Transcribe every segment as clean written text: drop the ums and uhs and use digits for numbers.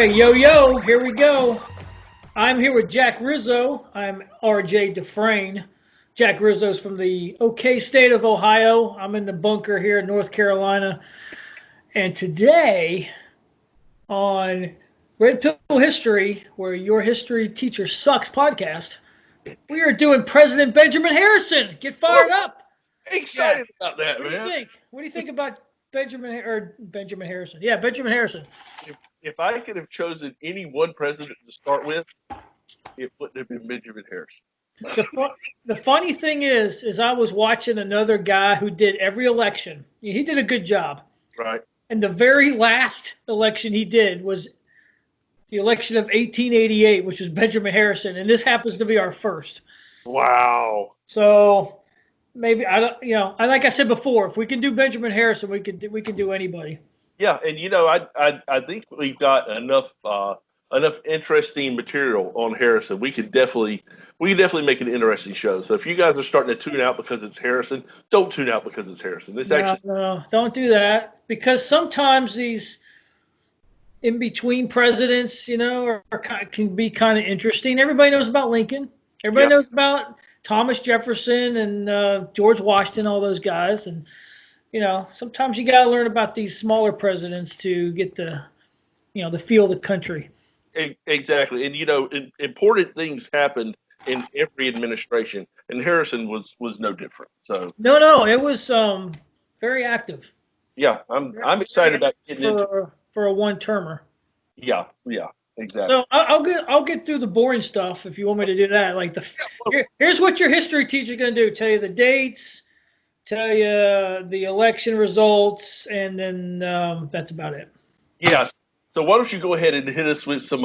right, yo, here we go. I'm here with Jack Rizzo. I'm RJ Dufresne. Jack Rizzo's from the OK state of Ohio. I'm in the bunker here in North Carolina. And today on Red Pill History, where your history teacher sucks podcast, we are doing President Benjamin Harrison. Get fired up. Excited about that, What do man. you think? What do you think about Benjamin Harrison? Yeah, Benjamin Harrison. If I could have chosen any one president to start with, it wouldn't have been Benjamin Harrison. The funny thing is I was watching another guy who did every election. He did a good job. Right. And the very last election he did was the election of 1888, which was Benjamin Harrison, and this happens to be our first. Wow. So maybe and like I said before, if we can do Benjamin Harrison, we can do anybody. Yeah, and I think we've got enough interesting material on Harrison. We could definitely make an interesting show. So if you guys are starting to tune out because it's Harrison, don't tune out because it's Harrison. No, don't do that, because sometimes these in between presidents, can be kind of interesting. Everybody knows about Lincoln. Everybody knows about Thomas Jefferson and George Washington, all those guys. And, sometimes you got to learn about these smaller presidents to get the feel of the country. Exactly. And, important things happened in every administration, and Harrison was no different. So No, it was very active. Yeah, I'm excited about getting into for a one-termer. Yeah, exactly. So I'll get through the boring stuff if you want me to do that. Like here's what your history teacher's going to do: tell you the dates, tell you the election results, and then that's about it. Yeah. So why don't you go ahead and hit us with some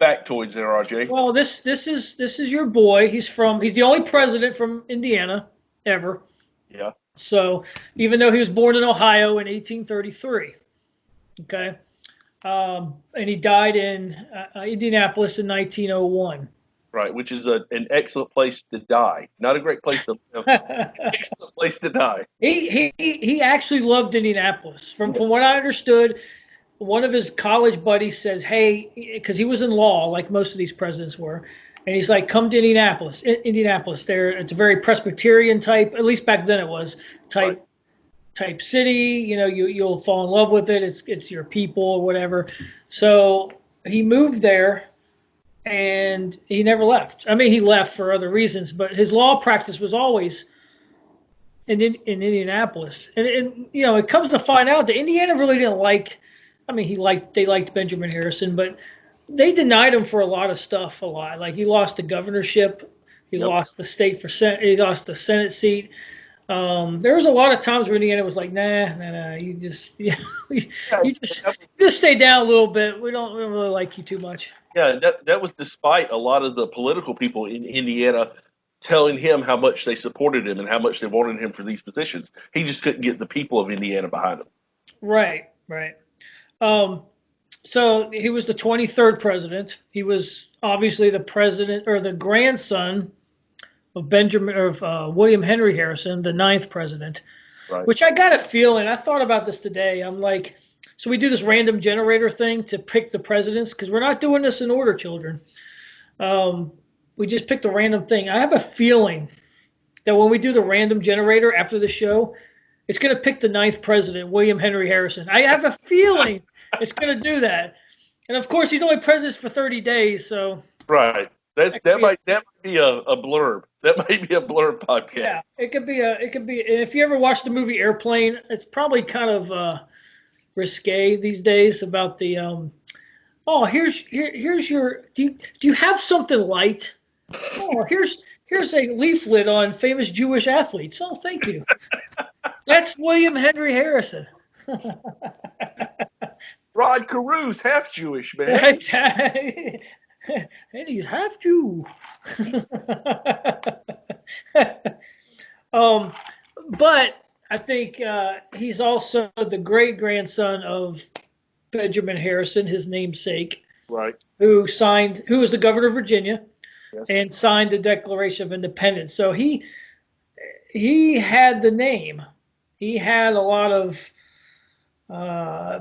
factoids there, RJ? Well, this is your boy. He's the only president from Indiana ever. Yeah. So even though he was born in Ohio in 1833, okay, and he died in Indianapolis in 1901. Right, which is an excellent place to die. Not a great place to live. Excellent place to die. He actually loved Indianapolis. From what I understood, one of his college buddies says, "Hey," because he was in law, like most of these presidents were. And he's like, come to Indianapolis. There, it's a very Presbyterian type, at least back then it was, type city. You'll fall in love with it. It's your people or whatever. So he moved there, and he never left. I mean, he left for other reasons, but his law practice was always in Indianapolis. And it comes to find out that Indiana really didn't like. I mean, they liked Benjamin Harrison, but they denied him for a lot of stuff. Like he lost the governorship, he lost the state for Senate, he lost the Senate seat. There was a lot of times where Indiana was like, nah, you just stay down a little bit. We don't really like you too much. Yeah, that was despite a lot of the political people in Indiana telling him how much they supported him and how much they wanted him for these positions. He just couldn't get the people of Indiana behind him. Right. So he was the 23rd president. He was obviously the president or the grandson of William Henry Harrison, the 9th president. Right. Which I got a feeling. I thought about this today. I'm like, so we do this random generator thing to pick the presidents because we're not doing this in order, children. We just picked a random thing. I have a feeling that when we do the random generator after the show, it's going to pick the 9th president, William Henry Harrison. I have a feeling it's going to do that. And of course, he's only president for 30 days, so. Right. That might be a blurb. That might be a blurb podcast. Yeah, it could be. If you ever watched the movie Airplane, it's probably kind of risque these days about the. Here's your. Do you have something light? Oh, here's a leaflet on famous Jewish athletes. Oh, thank you. That's William Henry Harrison. Rod Carew's half Jewish, man. And he's half Jew. But I think he's also the great grandson of Benjamin Harrison, his namesake, right? Who was the governor of Virginia, yes, and signed the Declaration of Independence. So he had the name. He had a lot of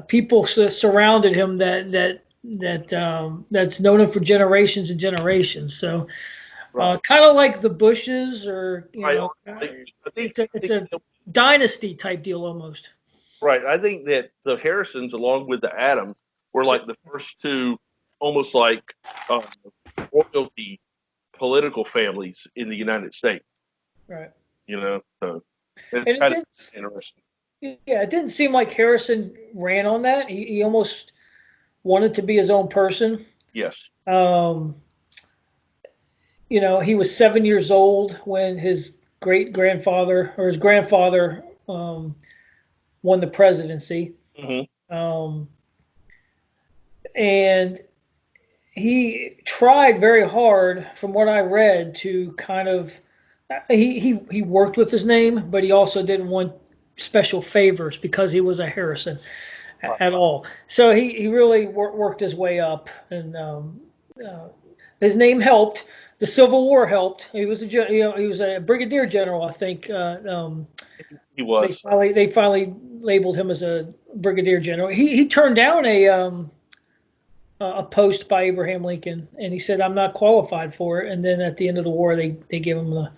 people surrounded him that that's known him for generations and generations. So Right. kind of like the Bushes, or Right. I think, it's a dynasty type deal almost. right. I think that the Harrisons, along with the Adams, were like the first two, almost like uh, royalty political families in the United States. Right. So it's And it kind of didn't, interesting. yeah, it didn't seem like Harrison ran on that. He almost wanted to be his own person. Yes. Um, he was 7 years old when his great grandfather or his grandfather won the presidency. Hmm. Um, and he tried very hard, from what I read, to kind of he worked with his name, but he also didn't want special favors because he was a Harrison Right. at all. So he really worked his way up, and uh, his name helped. The Civil War helped. He was he was a brigadier general, I think. He They was. finally labeled him as a brigadier general. He turned down a post by Abraham Lincoln, and he said, "I'm not qualified for it." And then at the end of the war, they gave him the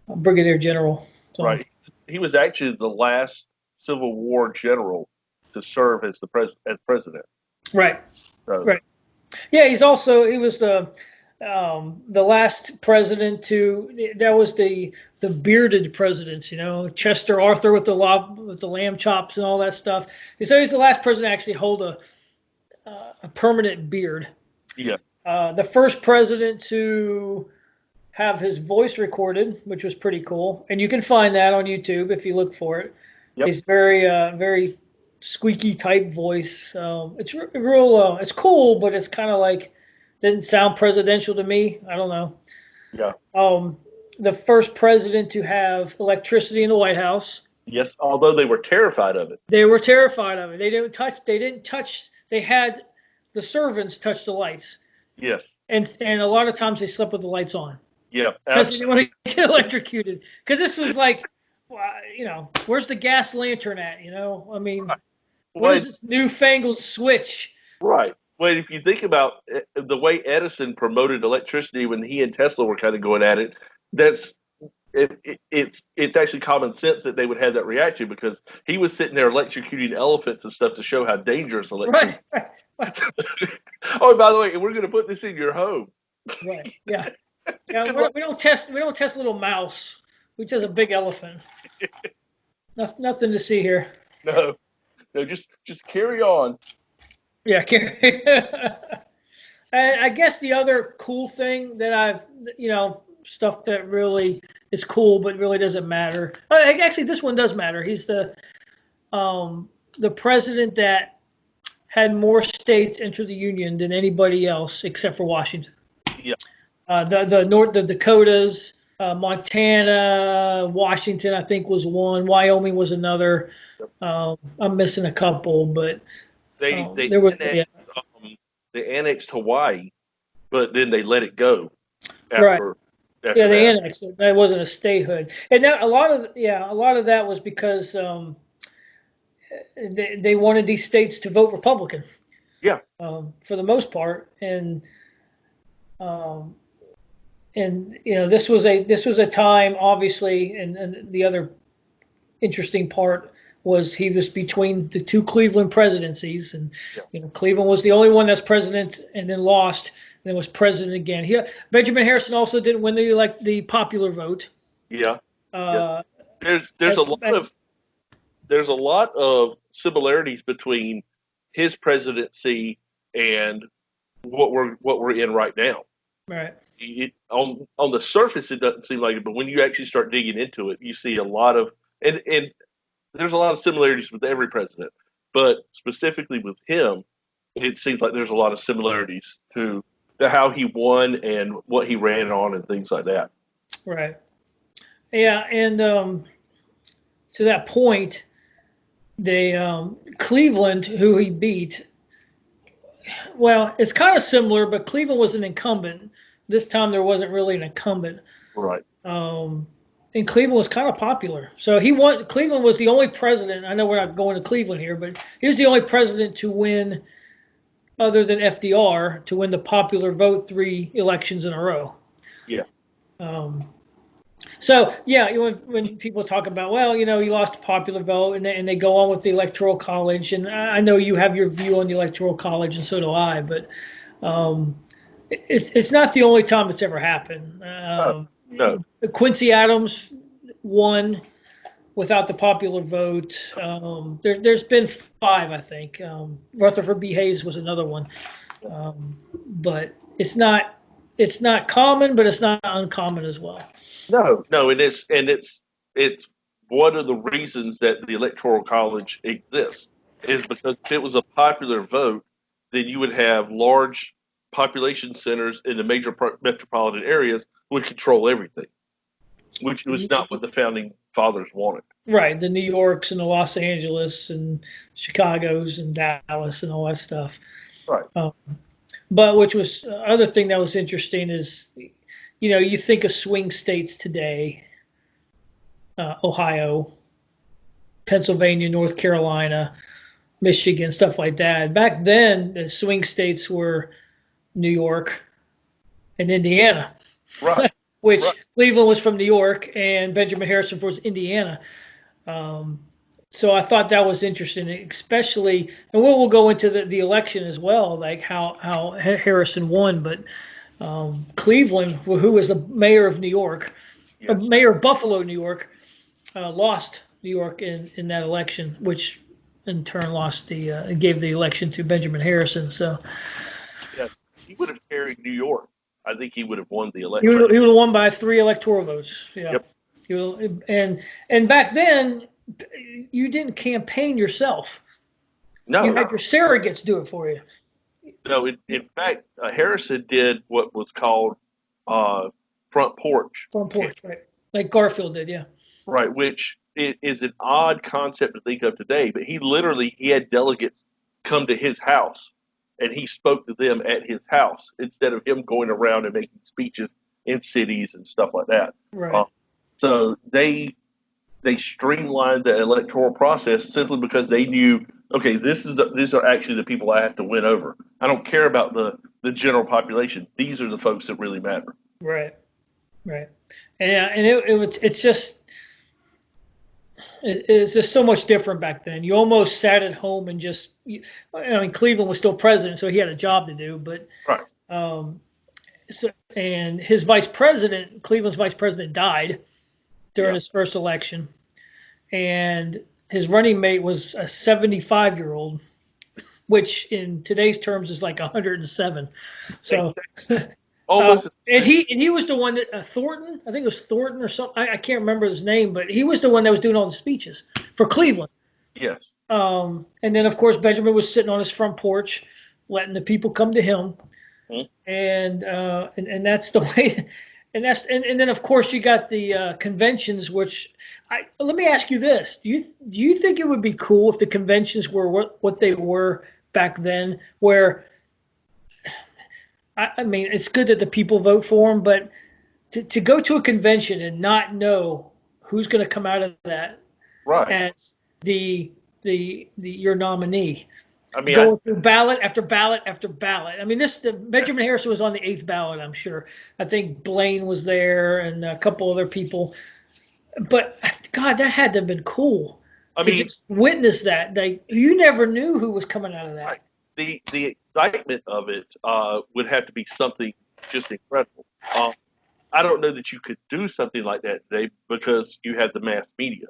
brigadier general. So Right. He was actually the last Civil War general to serve as as president. right, So right, yeah. He was the last president to that was the bearded presidents. Chester Arthur with the lamb chops and all that stuff. So he's the last president to actually hold a permanent beard. yeah. The first president to have his voice recorded, which was pretty cool, and you can find that on YouTube if you look for it. Yep. It's very squeaky type voice. It's real. It's cool, but it's kind of like didn't sound presidential to me. I don't know. Yeah. The first president to have electricity in the White House. Yes. Although they were terrified of it. They were terrified of it. They didn't touch. They didn't touch. They had the servants touch the lights, Yes. and a lot of times they slept with the lights on. Yeah. Because they didn't want to get electrocuted. Because this was like, where's the gas lantern at? I mean, Right. what is this newfangled switch? Right. Well, if you think about the way Edison promoted electricity when he and Tesla were kind of going at it, that's it's actually common sense that they would have that reaction because he was sitting there electrocuting elephants and stuff to show how dangerous electricity. Right. Oh, by the way, we're going to put this in your home. Right. Yeah. Yeah. We don't test. We don't test little mouse. We test a big elephant. Nothing to see here. No, no, just carry on. Yeah. And I guess the other cool thing that stuff that really is cool but really doesn't matter. Actually, this one does matter. He's the president that had more states enter the Union than anybody else except for Washington. Yeah. The Dakotas, Montana, Washington, I think was one. Wyoming was another. I'm missing a couple, but there was. They annexed Hawaii, but then they let it go Right. Yeah, they that. annexed it. That wasn't a statehood, and a lot of that was because they wanted these states to vote Republican. Yeah. For the most part, and this was a time, obviously, and the other interesting part was he was between the two Cleveland presidencies, and Cleveland was the only one that's president and then lost, and then was president again. Benjamin Harrison also didn't win the popular vote. Yeah. There's a lot of similarities between his presidency and what we're in right now. Right. On the surface it doesn't seem like it, but when you actually start digging into it, you see a lot of and there's a lot of similarities with every president, but specifically with him, it seems like there's a lot of similarities to how he won and what he ran on and things like that. Right. Yeah, and to that point, Cleveland, who he beat, well, it's kind of similar, but Cleveland was an incumbent. This time there wasn't really an incumbent. Right. And Cleveland was kind of popular. So he won. Cleveland was the only president. I know we're not going to Cleveland here, but he was the only president to win other than FDR to win the popular vote 3 elections in a row. Yeah. So yeah, when people talk about, well, he lost the popular vote, and they go on with the electoral college, and I know you have your view on the electoral college, and so do I, but it's not the only time it's ever happened. No. Quincy Adams won without the popular vote. There's been 5, I think. Rutherford B. Hayes was another one, but it's not common, but it's not uncommon as well. No, and it's one of the reasons that the electoral college exists is because if it was a popular vote, then you would have large population centers in the major metropolitan areas would control everything, which was not what the founding fathers wanted. Right, the New Yorks and the Los Angeles and Chicago's and Dallas and all that stuff. Right. But which was other thing that was interesting is, you think of swing states today, Ohio, Pennsylvania, North Carolina, Michigan, stuff like that. Back then, the swing states were New York and Indiana. Right. Which right. Cleveland was from New York and Benjamin Harrison was Indiana. So I thought that was interesting, especially, and we'll go into the election as well, like how Harrison won, but Cleveland, who was the mayor of New York, Yes. Mayor of Buffalo, New York, lost New York in that election, which in turn gave the election to Benjamin Harrison. So Yes, he would have carried New York. I think he would have won the election. He would have won by 3 electoral votes. Yeah. Yep. And back then, you didn't campaign yourself. No. You had your surrogates do it for you. No, in fact, Harrison did what was called front porch. Front porch, right? Like Garfield did, yeah. Right, which is an odd concept to think of today, but he had delegates come to his house, and he spoke to them at his house instead of him going around and making speeches in cities and stuff like that. Right. So they streamlined the electoral process simply because they knew, okay, these are actually the people I have to win over. I don't care about the general population. These are the folks that really matter. Right. And it's just so much different back then. You almost sat at home and Cleveland was still president, so he had a job to do. But right. And his vice president, Cleveland's vice president, died during his first election, and his running mate was a 75-year-old, which in today's terms is like 107. So. And he was the one that Thornton, I think it was Thornton or something. I can't remember his name, but he was the one that was doing all the speeches for Cleveland. Yes. And then of course Benjamin was sitting on his front porch, letting the people come to him, and that's the way. And then of course you got the conventions, which let me ask you this: do you think it would be cool if the conventions were what they were back then, where I mean, it's good that the people vote for him, but to go to a convention and not know who's going to come out of that as your nominee, I mean, going through ballot after ballot after ballot. I mean, Benjamin Harrison was on the 8th ballot, I'm sure. I think Blaine was there and a couple other people. But God, that had to have been cool. I mean, just witness that. You never knew who was coming out of that. Right. The excitement of it would have to be something just incredible. I don't know that you could do something like that today because you had the mass media.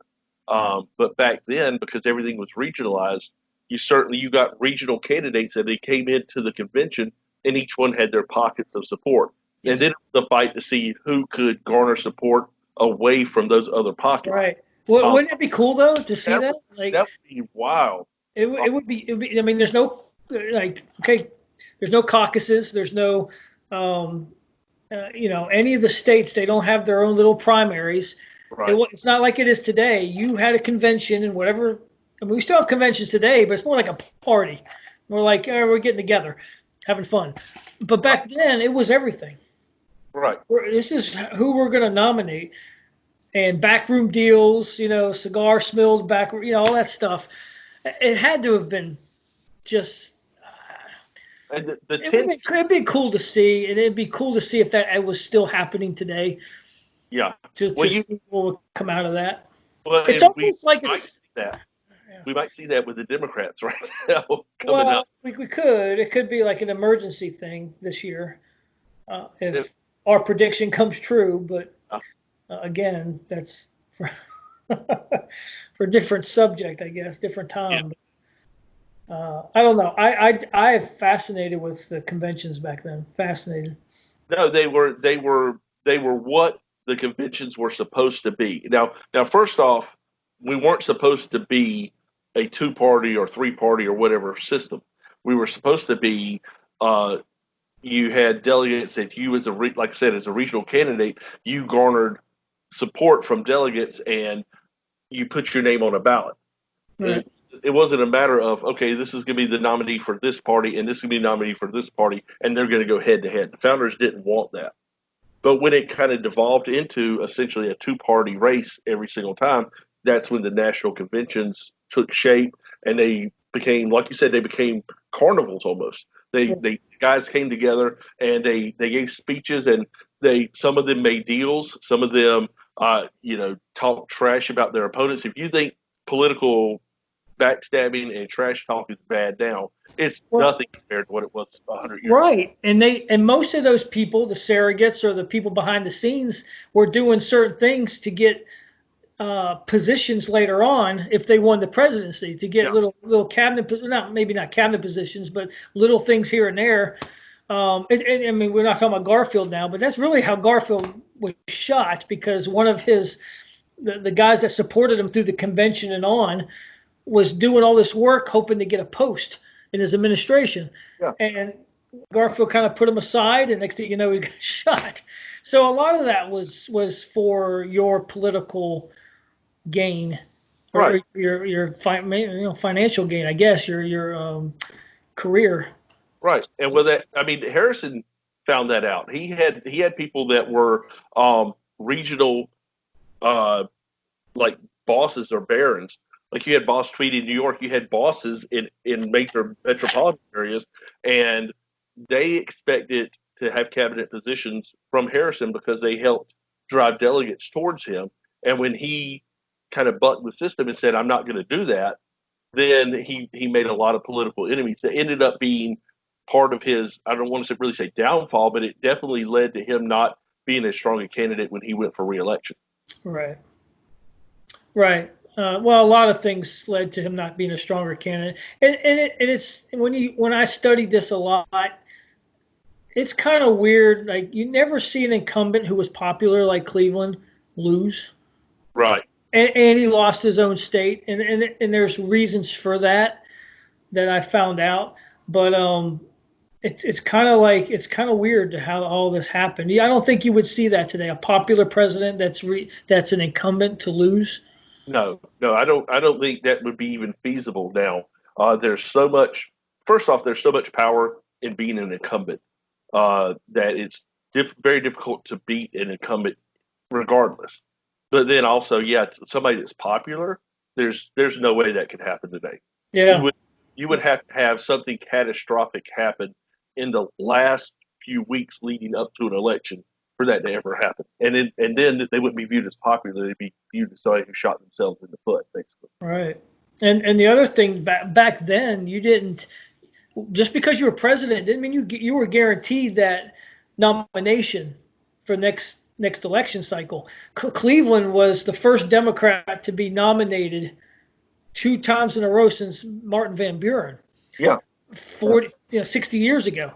But back then, because everything was regionalized, you got regional candidates and they came into the convention and each one had their pockets of support. Yes. And then it was the fight to see who could garner support away from those other pockets. Right. Well, wouldn't it be cool though to see that? That would be wild. It would be. I mean, there's no there's no caucuses. There's no, any of the states. They don't have their own little primaries. Right. It's not like it is today. You had a convention and whatever. I mean, we still have conventions today, but it's more like a party. We're like, we're getting together, having fun. But back then, it was everything. Right. This is who we're going to nominate, and backroom deals. Cigar smills, all that stuff. It had to have been just And the It'd be cool to see, and it'd be cool to see if that was still happening today. Yeah. To see what would come out of that. Well, It's and almost like might it's. see that. Yeah. We might see that with the Democrats right now coming Well, up. we could. It could be like an emergency thing this year if our prediction comes true. But again, that's for for a different subject, I guess, different time. I don't know. I am fascinated with the conventions back then. Fascinated. No, they were what the conventions were supposed to be. Now, first off, we weren't supposed to be a two-party or three-party or whatever system. We were supposed to be. You had delegates that you, like I said, as a regional candidate, you garnered support from delegates, and you put your name on a ballot. Right. It wasn't a matter of, okay, this is going to be the nominee for this party, and this is going to be the nominee for this party, and they're going to go head to head. The founders didn't want that. But when it kind of devolved into essentially a two-party race every single time, that's when the national conventions took shape, and they became, like you said, they became carnivals almost. They guys came together and they gave speeches, and some of them made deals, some of them talked trash about their opponents. If you think political backstabbing and trash talk is bad now, it's nothing compared to what it was 100 years ago. Right. And most of those people, the surrogates or the people behind the scenes, were doing certain things to get positions later on if they won the presidency, to get little cabinet, maybe not cabinet positions, but little things here and there. I mean, we're not talking about Garfield now, but that's really how Garfield was shot, because one of the guys that supported him through the convention and on was doing all this work hoping to get a post in his administration. Yeah. And Garfield kind of put him aside, and next thing you know, he got shot. So a lot of that was for your political gain, right? Your financial gain, I guess. Your career. Right. And with that, I mean, Harrison found that out. He had people that were regional, like bosses or barons. Like you had Boss Tweedy in New York, you had bosses in major metropolitan areas, and they expected to have cabinet positions from Harrison because they helped drive delegates towards him. And when he kind of bucked the system and said, "I'm not going to do that," then he made a lot of political enemies that ended up being part of his, I don't want to really say downfall, but it definitely led to him not being as strong a candidate when he went for re-election. Right. Right. Well, a lot of things led to him not being a stronger candidate, and it's when I studied this a lot, it's kind of weird. Like, you never see an incumbent who was popular like Cleveland lose. Right. And he lost his own state, and there's reasons for that I found out, but it's kind of weird to how all this happened. I don't think you would see that today. A popular president that's an incumbent to lose. No, I don't think that would be even feasible now. There's so much. First off, there's so much power in being an incumbent that it's very difficult to beat an incumbent, regardless. But then also, somebody that's popular, there's no way that could happen today. Yeah, you would have to have something catastrophic happen in the last few weeks leading up to an election for that to ever happen. And then they wouldn't be viewed as popular. They'd be viewed as somebody who shot themselves in the foot, basically. Right. And the other thing, back then, you didn't, just because you were president didn't mean you were guaranteed that nomination for next election cycle. Cleveland was the first Democrat to be nominated 2 times in a row since Martin Van Buren. Yeah. 60 years ago.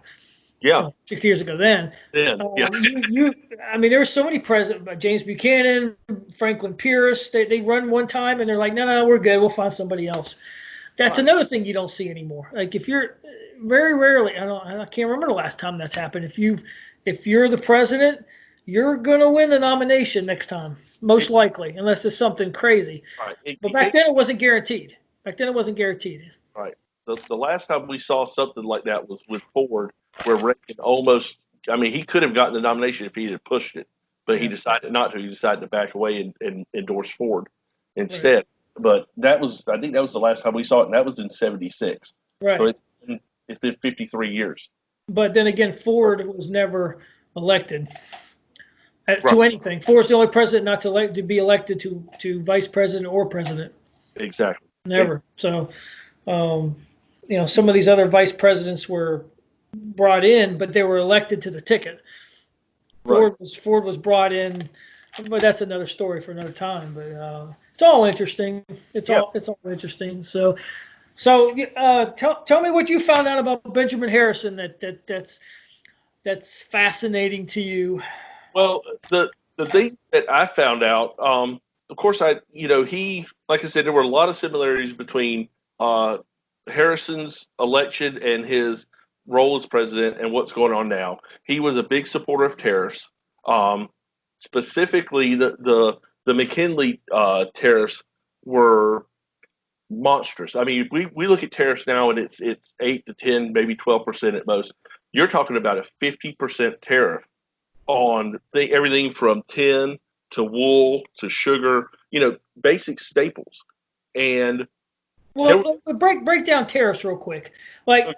Yeah. 60 years ago then. I mean, there were so many presidents, James Buchanan, Franklin Pierce, they run one time and they're like, no, we're good. We'll find somebody else. That's another thing you don't see anymore. Like, if you're very rarely, I can't remember the last time that's happened. If you're the president, you're going to win the nomination next time, most likely, unless it's something crazy. Right. But back then it wasn't guaranteed. Right. The last time we saw something like that was with Ford, where Reagan he could have gotten the nomination if he had pushed it, but he decided not to. He decided to back away and endorse Ford instead. Right. But I think that was the last time we saw it, and that was in '76. Right. So it's been It's been 53 years. But then again, Ford was never elected Right. to anything. Ford's the only president not to be elected to vice president or president. Exactly. Never. So, some of these other vice presidents were brought in, but they were elected to the ticket. Right. Ford was brought in, but that's another story for another time. But it's all interesting. It's all interesting. So tell me what you found out about Benjamin Harrison that's fascinating to you. Well, the thing that I found out, of course, he, like I said, there were a lot of similarities between Harrison's election and his role as president and what's going on now. He was a big supporter of tariffs, specifically the McKinley tariffs were monstrous. I mean, we look at tariffs now and it's 8 to 10, maybe 12% at most. You're talking about a 50% tariff on everything from tin to wool to sugar, basic staples. And break down tariffs real quick. Like,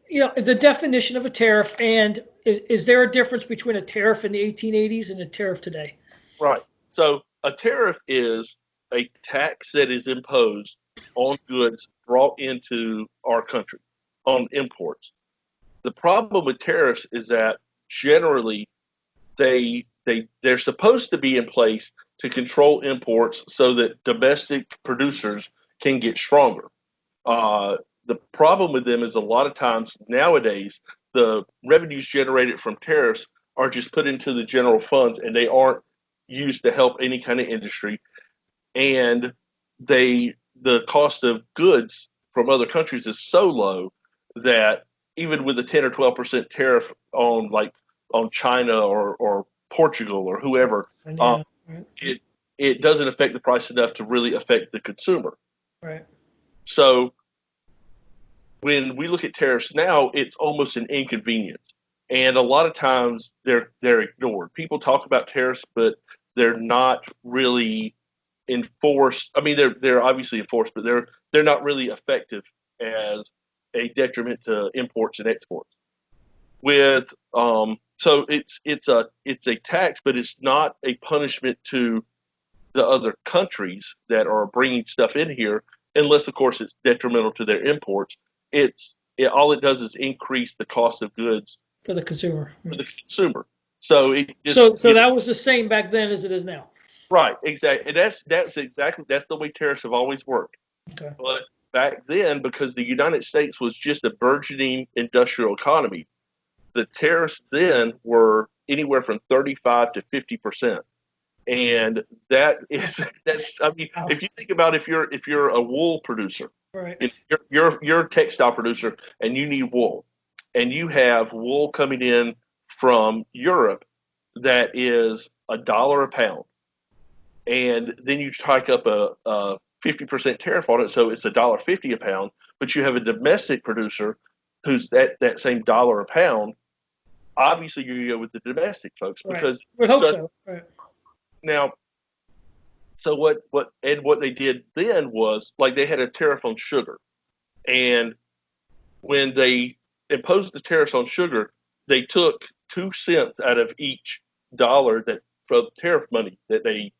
the definition of a tariff, and is there a difference between a tariff in the 1880s and a tariff today? Right. So a tariff is a tax that is imposed on goods brought into our country, on imports. The problem with tariffs is that generally they're supposed to be in place to control imports so that domestic producers can get stronger. The problem with them is a lot of times nowadays the revenues generated from tariffs are just put into the general funds and they aren't used to help any kind of industry. And the cost of goods from other countries is so low that even with a 10 or 12% tariff on China or Portugal or whoever, it doesn't affect the price enough to really affect the consumer. Right. So when we look at tariffs now, it's almost an inconvenience, and a lot of times they're ignored. People talk about tariffs, but they're not really enforced. I mean, they're obviously enforced, but they're not really effective as a detriment to imports and exports. So it's a tax, but it's not a punishment to the other countries that are bringing stuff in here, unless of course it's detrimental to their imports. All it does is increase the cost of goods for the consumer. So that was the same back then as it is now. Right, exactly, and that's the way tariffs have always worked. Okay. But back then, because the United States was just a burgeoning industrial economy, the tariffs then were anywhere from 35 to 50%. And that's I mean, if you think about if you're a wool producer, right, if you're a textile producer and you need wool, and you have wool coming in from Europe that is $1 a pound, and then you hike up a 50% tariff on it, so it's $1.50 a pound, but you have a domestic producer who's that same $1 a pound. Obviously, you go with the domestic folks because we hope so. Right. Now, so what they did then was they had a tariff on sugar, and when they imposed the tariffs on sugar, they took 2 cents out of each dollar from tariff money that they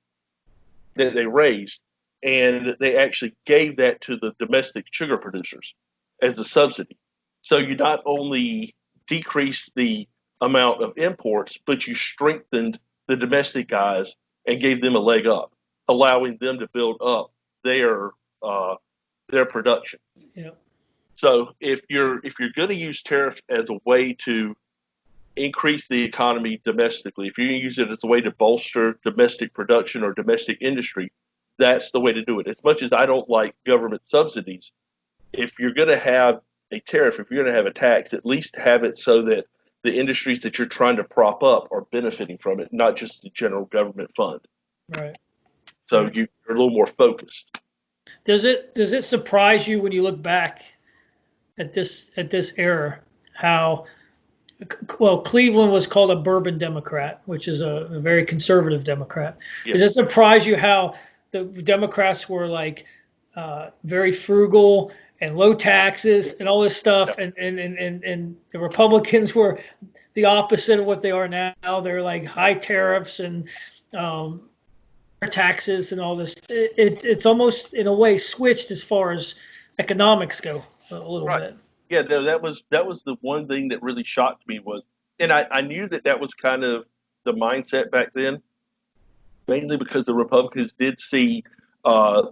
raised, and they actually gave that to the domestic sugar producers as a subsidy. So you not only decreased the amount of imports, but you strengthened the domestic guys and gave them a leg up, allowing them to build up their production. Yeah. So if you're going to use tariffs as a way to increase the economy domestically, if you're going to use it as a way to bolster domestic production or domestic industry, that's the way to do it. As much as I don't like government subsidies, if you're going to have a tariff, if you're going to have a tax, at least have it so that the industries that you're trying to prop up are benefiting from it, not just the general government fund. Right. So you're a little more focused. Does it surprise you when you look back at this era how Cleveland was called a bourbon Democrat, which is a very conservative Democrat. Yeah. Does it surprise you how the Democrats were very frugal and low taxes and all this stuff. Yeah. And the Republicans were the opposite of what they are now. They're like high tariffs and taxes and all this. It's almost in a way switched as far as economics go a little Right. bit. Yeah, no, that was the one thing that really shocked me was, and I knew that was kind of the mindset back then, mainly because the Republicans did see,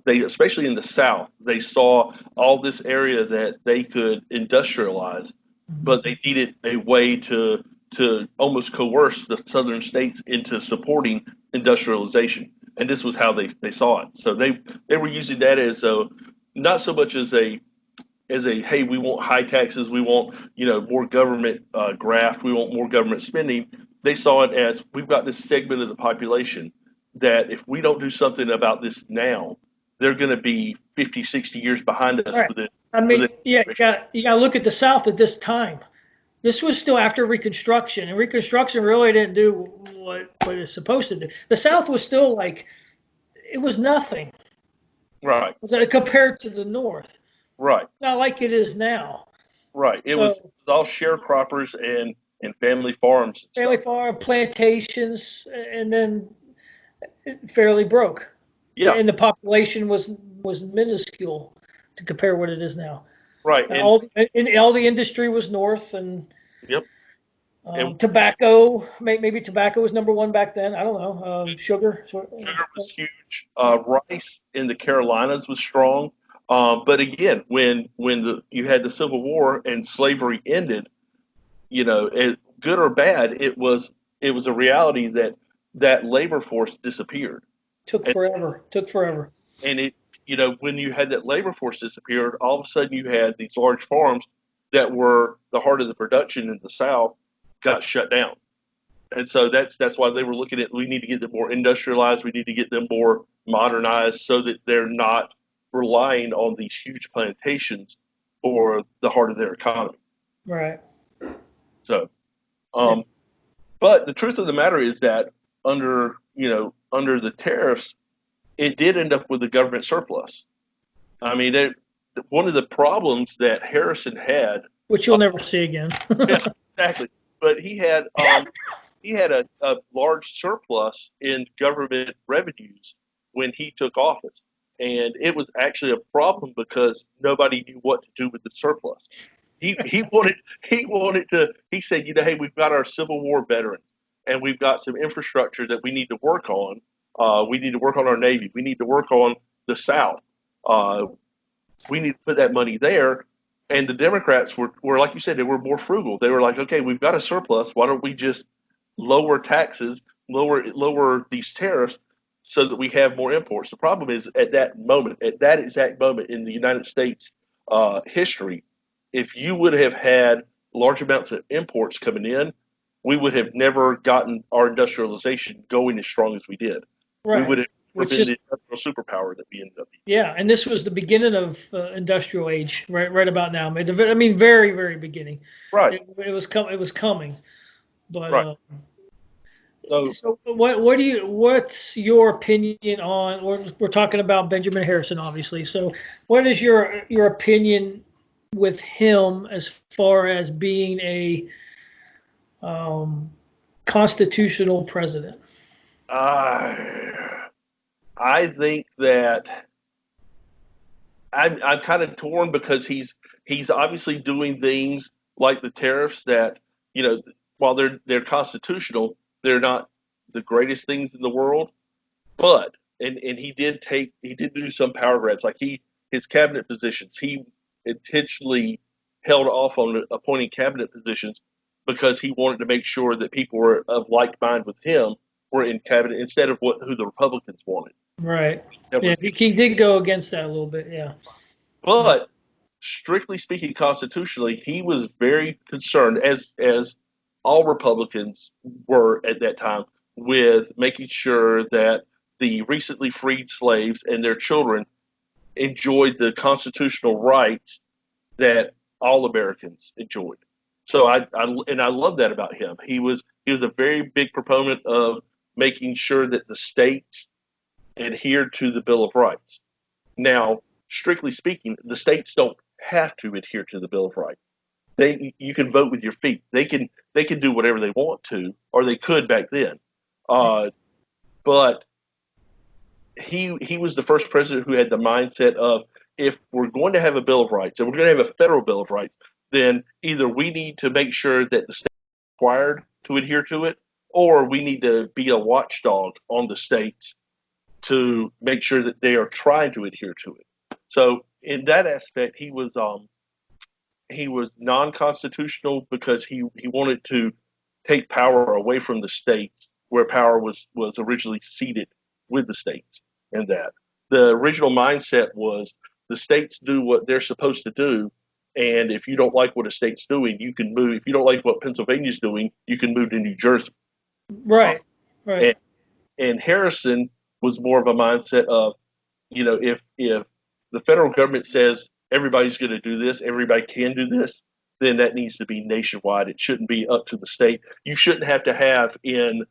they especially in the South, they saw all this area that they could industrialize, but they needed a way to almost coerce the southern states into supporting industrialization, and this was how they saw it. So they were using that as a, not so much as a hey, we want high taxes, we want more government graft, we want more government spending. They saw it as, we've got this segment of the population that if we don't do something about this now, they're going to be 50, 60 years behind us Right. with it. I mean, yeah, you got to look at the South at this time. This was still after Reconstruction, and Reconstruction really didn't do what it's supposed to do. The South was still like, it was nothing Right, compared to the North. right, Not like it is now. right. It was So all sharecroppers and family farms and family stuff. farm, plantations, and then fairly broke. Yeah, And the population was minuscule to compare what it is now. right. And All the industry was north, and yep. And tobacco, maybe tobacco was number one back then. I don't know. Sugar. sugar was huge. Rice in the Carolinas was strong. But again, when you had the Civil War and slavery ended, good or bad, it was a reality that labor force disappeared. Took And, forever. and when you had that labor force disappeared, all of a sudden you had these large farms that were the heart of the production in the South got shut down. And so that's why they were looking at, we need to get them more industrialized, we need to get them more modernized so that they're not relying on these huge plantations for the heart of their economy. Right. So, Yeah. but the truth of the matter is that under the tariffs, it did end up with a government surplus. I mean, one of the problems that Harrison had, Which you'll never see again. yeah, exactly, but he had a large surplus in government revenues when he took office. And it was actually a problem because nobody knew what to do with the surplus. He said, hey, we've got our Civil War veterans and we've got some infrastructure that we need to work on. We need to work on our Navy. We need to work on the South. We need to put that money there. And the Democrats were, like you said, they were more frugal. They were like, okay, we've got a surplus. Why don't we just lower taxes, lower these tariffs so that we have more imports? The problem is at that exact moment in the United States history, if you would have had large amounts of imports coming in, we would have never gotten our industrialization going as strong as we did. Right. We would have Which been is, the industrial superpower that we ended up being. yeah, and this was the beginning of industrial age, right about now. I mean, very, very beginning. Right. It was coming, but Right. so what's your opinion on? We're talking about Benjamin Harrison, obviously. So, what is your opinion with him as far as being a constitutional president? I think that I'm kind of torn because he's obviously doing things like the tariffs that, while they're constitutional, they're not the greatest things in the world. But and he did do some power grabs, like his cabinet positions. He intentionally held off on appointing cabinet positions because he wanted to make sure that people were of like mind with him were in cabinet instead of who the Republicans wanted. Right. Yeah, he did go against that a little bit. Yeah. But strictly speaking, constitutionally, he was very concerned, as all Republicans were at that time, with making sure that the recently freed slaves and their children enjoyed the constitutional rights that all Americans enjoyed. So I love that about him. He was a very big proponent of making sure that the states adhered to the Bill of Rights. Now, strictly speaking, the states don't have to adhere to the Bill of Rights. You can vote with your feet. They can do whatever they want to, or they could back then. But he was the first president who had the mindset of, if we're going to have a Bill of Rights and we're going to have a federal Bill of Rights, then either we need to make sure that the state is required to adhere to it, or we need to be a watchdog on the states to make sure that they are trying to adhere to it. So in that aspect, he was non-constitutional because he wanted to take power away from the states, where power was originally seated with the states. And that the original mindset was the states do what they're supposed to do, and if you don't like what a state's doing, you can move. If you don't like what Pennsylvania's doing, you can move to New Jersey. Right. Right. And Harrison was more of a mindset of, if the federal government says everybody's going to do this, everybody can do this, then that needs to be nationwide. It shouldn't be up to the state. You shouldn't have to have in,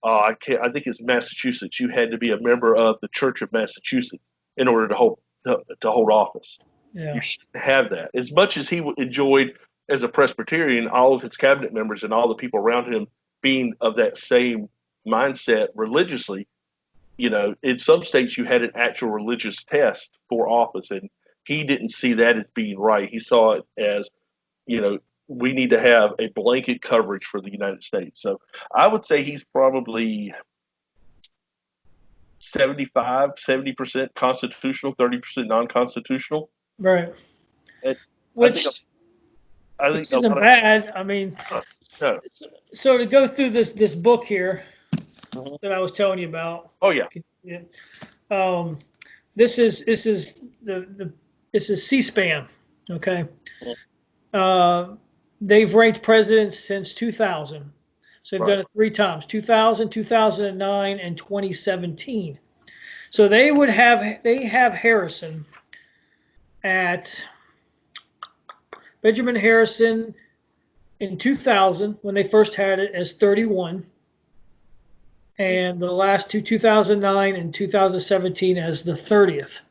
I think it's Massachusetts, you had to be a member of the Church of Massachusetts in order to hold office. Yeah. You shouldn't have that. As much as he enjoyed as a Presbyterian, all of his cabinet members and all the people around him being of that same mindset religiously, in some states you had an actual religious test for office, and he didn't see that as being right. He saw it as, we need to have a blanket coverage for the United States. So I would say he's probably 70% constitutional, 30% non-constitutional. Right. And Which isn't bad. I mean, no. So to go through this book here that I was telling you about. Oh yeah. This is C-SPAN. Okay. They've ranked presidents since 2000. So they've done it 3 times: 2000, 2009, and 2017. So they have Harrison at Benjamin Harrison in 2000, when they first had it, as 31, and the last two, 2009 and 2017, as the 30th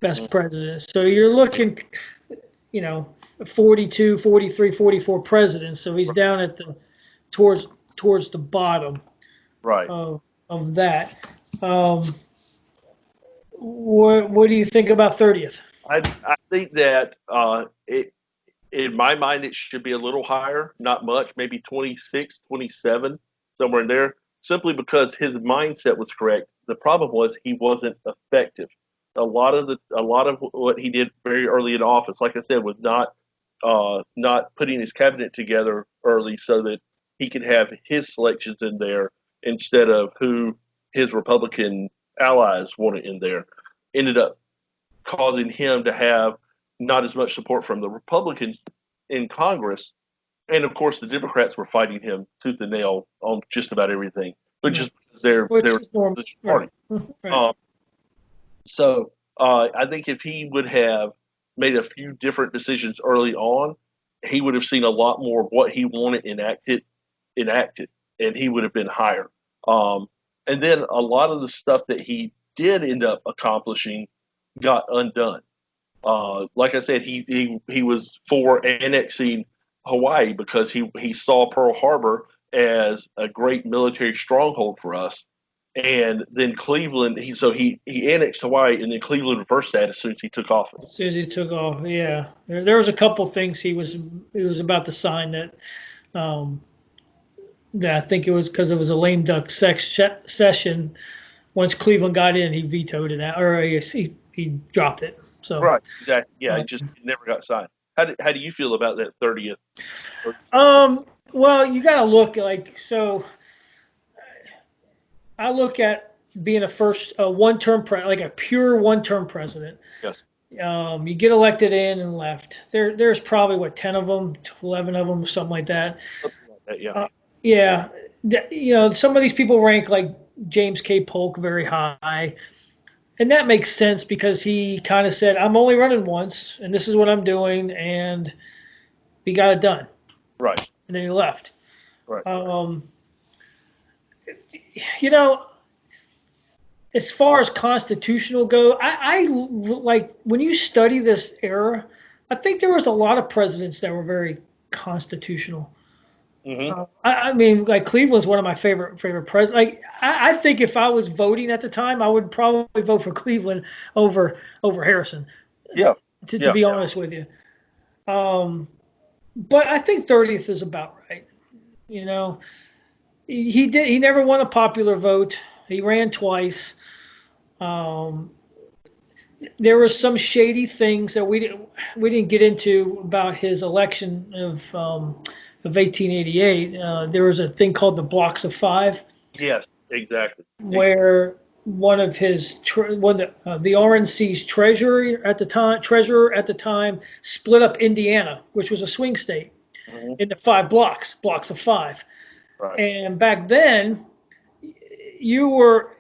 best president. So you're looking, 42, 43, 44 presidents. So he's down at the towards the bottom, right, of that. What do you think about 30th? I think that in my mind, it should be a little higher, not much, maybe 26, 27, somewhere in there, simply because his mindset was correct. The problem was he wasn't effective. A lot of what he did very early in office, like I said, was not putting his cabinet together early so that he could have his selections in there instead of who his Republican allies wanted in there. Ended up causing him to have not as much support from the Republicans in Congress. And of course, the Democrats were fighting him tooth and nail on just about everything, but just because they're the party. Right. So I think if he would have made a few different decisions early on, he would have seen a lot more of what he wanted enacted, and he would have been higher. And then a lot of the stuff that he did end up accomplishing got undone. Like I said, he was for annexing Hawaii because he saw Pearl Harbor as a great military stronghold for us. And then Cleveland, he annexed Hawaii, and then Cleveland reversed that as soon as he took office. As soon as he took off, yeah. There was a couple things he was about to sign that I think it was because it was a lame duck session. Once Cleveland got in, he vetoed it out, or he dropped it. So right, exactly. Yeah, it never got signed. How do you feel about that 30th? Well, you got to look so. I look at being a one-term like a pure one-term president. Yes. You get elected in and left. There's probably 10 of them, 11 of them, something like that. Yeah. Yeah. Some of these people rank like James K. Polk very high. And that makes sense because he kind of said, I'm only running once, and this is what I'm doing, and he got it done. Right. And then he left. Right. As far as constitutional go, I like when you study this era, I think there was a lot of presidents that were very constitutional. Mm-hmm. I mean, like Cleveland's one of my favorite presidents. Like I think if I was voting at the time, I would probably vote for Cleveland over Harrison. Yeah. To be honest with you, but I think 30th is about right. You know, he never won a popular vote. He ran twice. Um, there were some shady things that we didn't get into about his election of 1888. There was a thing called the blocks of five, Yes, exactly. where one of his the RNC's treasurer at the time split up Indiana, which was a swing state, Mm-hmm. into blocks of five. Right. And back then, you were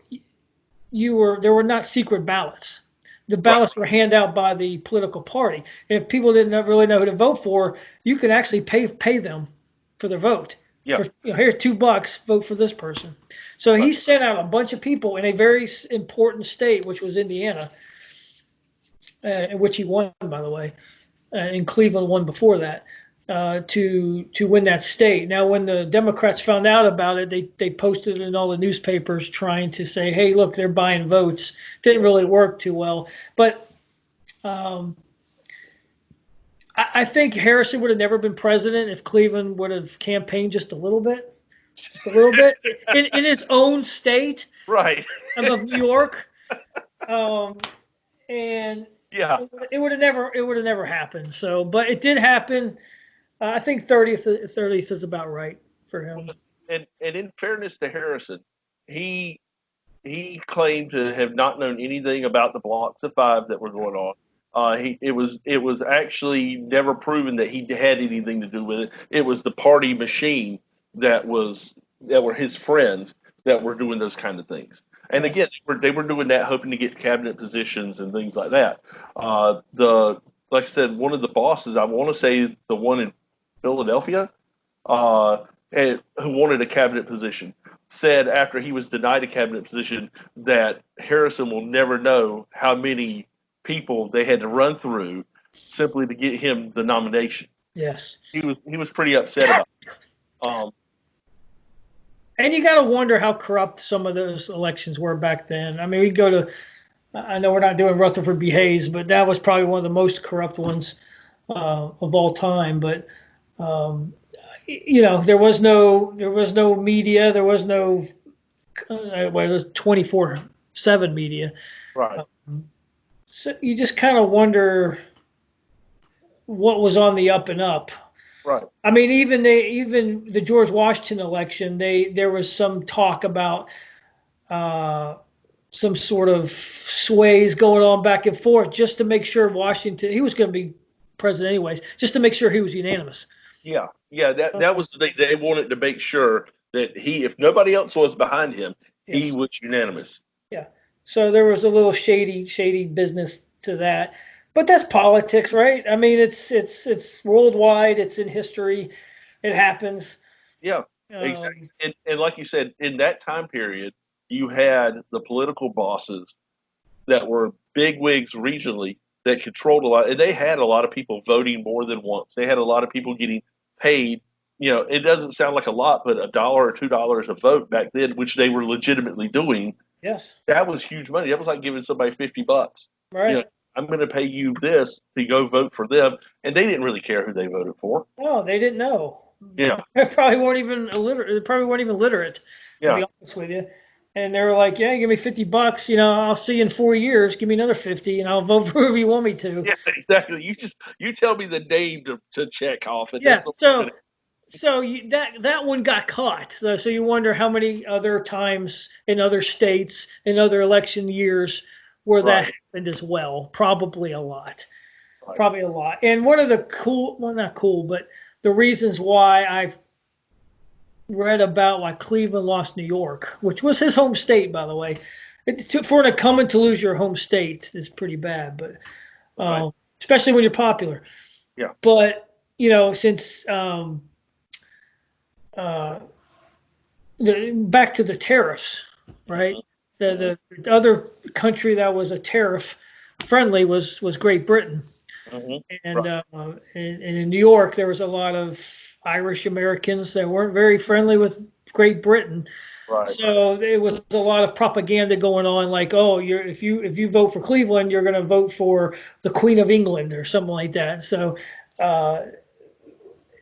there were not secret ballots. The ballots were handed out by the political party. And if people didn't really know who to vote for, you could actually pay them for their vote. Yeah. For, here's $2, vote for this person. So he sent out a bunch of people in a very important state, which was Indiana, in which he won, by the way, and Cleveland won before that, to win that state. Now, when the Democrats found out about it, they posted it in all the newspapers trying to say, hey, look, they're buying votes. Didn't really work too well. But I think Harrison would have never been president if Cleveland would have campaigned just a little bit. Just a little bit in his own state, Right. of New York, and Yeah. it would have never happened. So, but it did happen. I think 30th is about right for him. And in fairness to Harrison, he claimed to have not known anything about the blocks of five that were going on. It was actually never proven that he had anything to do with it. It was the party machine that were his friends that were doing those kind of things. And again, they were doing that hoping to get cabinet positions and things like that. Like I said, one of the bosses, I want to say the one in Philadelphia, who wanted a cabinet position, said after he was denied a cabinet position that Harrison will never know how many people they had to run through simply to get him the nomination. Yes. He was pretty upset about it. And you got to wonder how corrupt some of those elections were back then. I mean, we go to, I know we're not doing Rutherford B. Hayes, but that was probably one of the most corrupt ones of all time. But there was no media, there was no 24/7 media. Right. So you just kind of wonder what was on the up and up. Right. I mean, even the George Washington election, there was some talk about some sort of sways going on back and forth just to make sure Washington, he was going to be president anyways, just to make sure he was unanimous. Yeah. That was they wanted to make sure that if nobody else was behind him, yes, he was unanimous. Yeah. So there was a little shady business to that. But that's politics, right? I mean, it's worldwide. It's in history. It happens. Yeah, exactly. And like you said, in that time period, you had the political bosses that were bigwigs regionally that controlled a lot, and they had a lot of people voting more than once. They had a lot of people getting paid. It doesn't sound like a lot, but $1 or $2 a vote back then, which they were legitimately doing. Yes. That was huge money. That was like giving somebody $50. Right. I'm going to pay you this to go vote for them, and they didn't really care who they voted for. No, they didn't know. Yeah, they probably weren't even illiterate. To be honest with you. And they were like, "Yeah, give me $50. I'll see you in 4 years. Give me another 50, and I'll vote for whoever you want me to." Yeah, exactly. You tell me the name to check off, and yeah. So that one got caught. So you wonder how many other times in other states in other election years where that happened as well. Probably a lot. Right. Probably a lot. And one of the not cool, but the reasons why I've read about why Cleveland lost New York, which was his home state, by the way. For an incumbent to lose your home state is pretty bad, but especially when you're popular. Yeah. But since back to the tariffs, right? The other country that was a tariff friendly was Great Britain. Hmm. And Right. and in New York, there was a lot of Irish Americans that weren't very friendly with Great Britain. Right. So it was a lot of propaganda going on, like, oh, if you vote for Cleveland, you're going to vote for the Queen of England or something like that. So uh,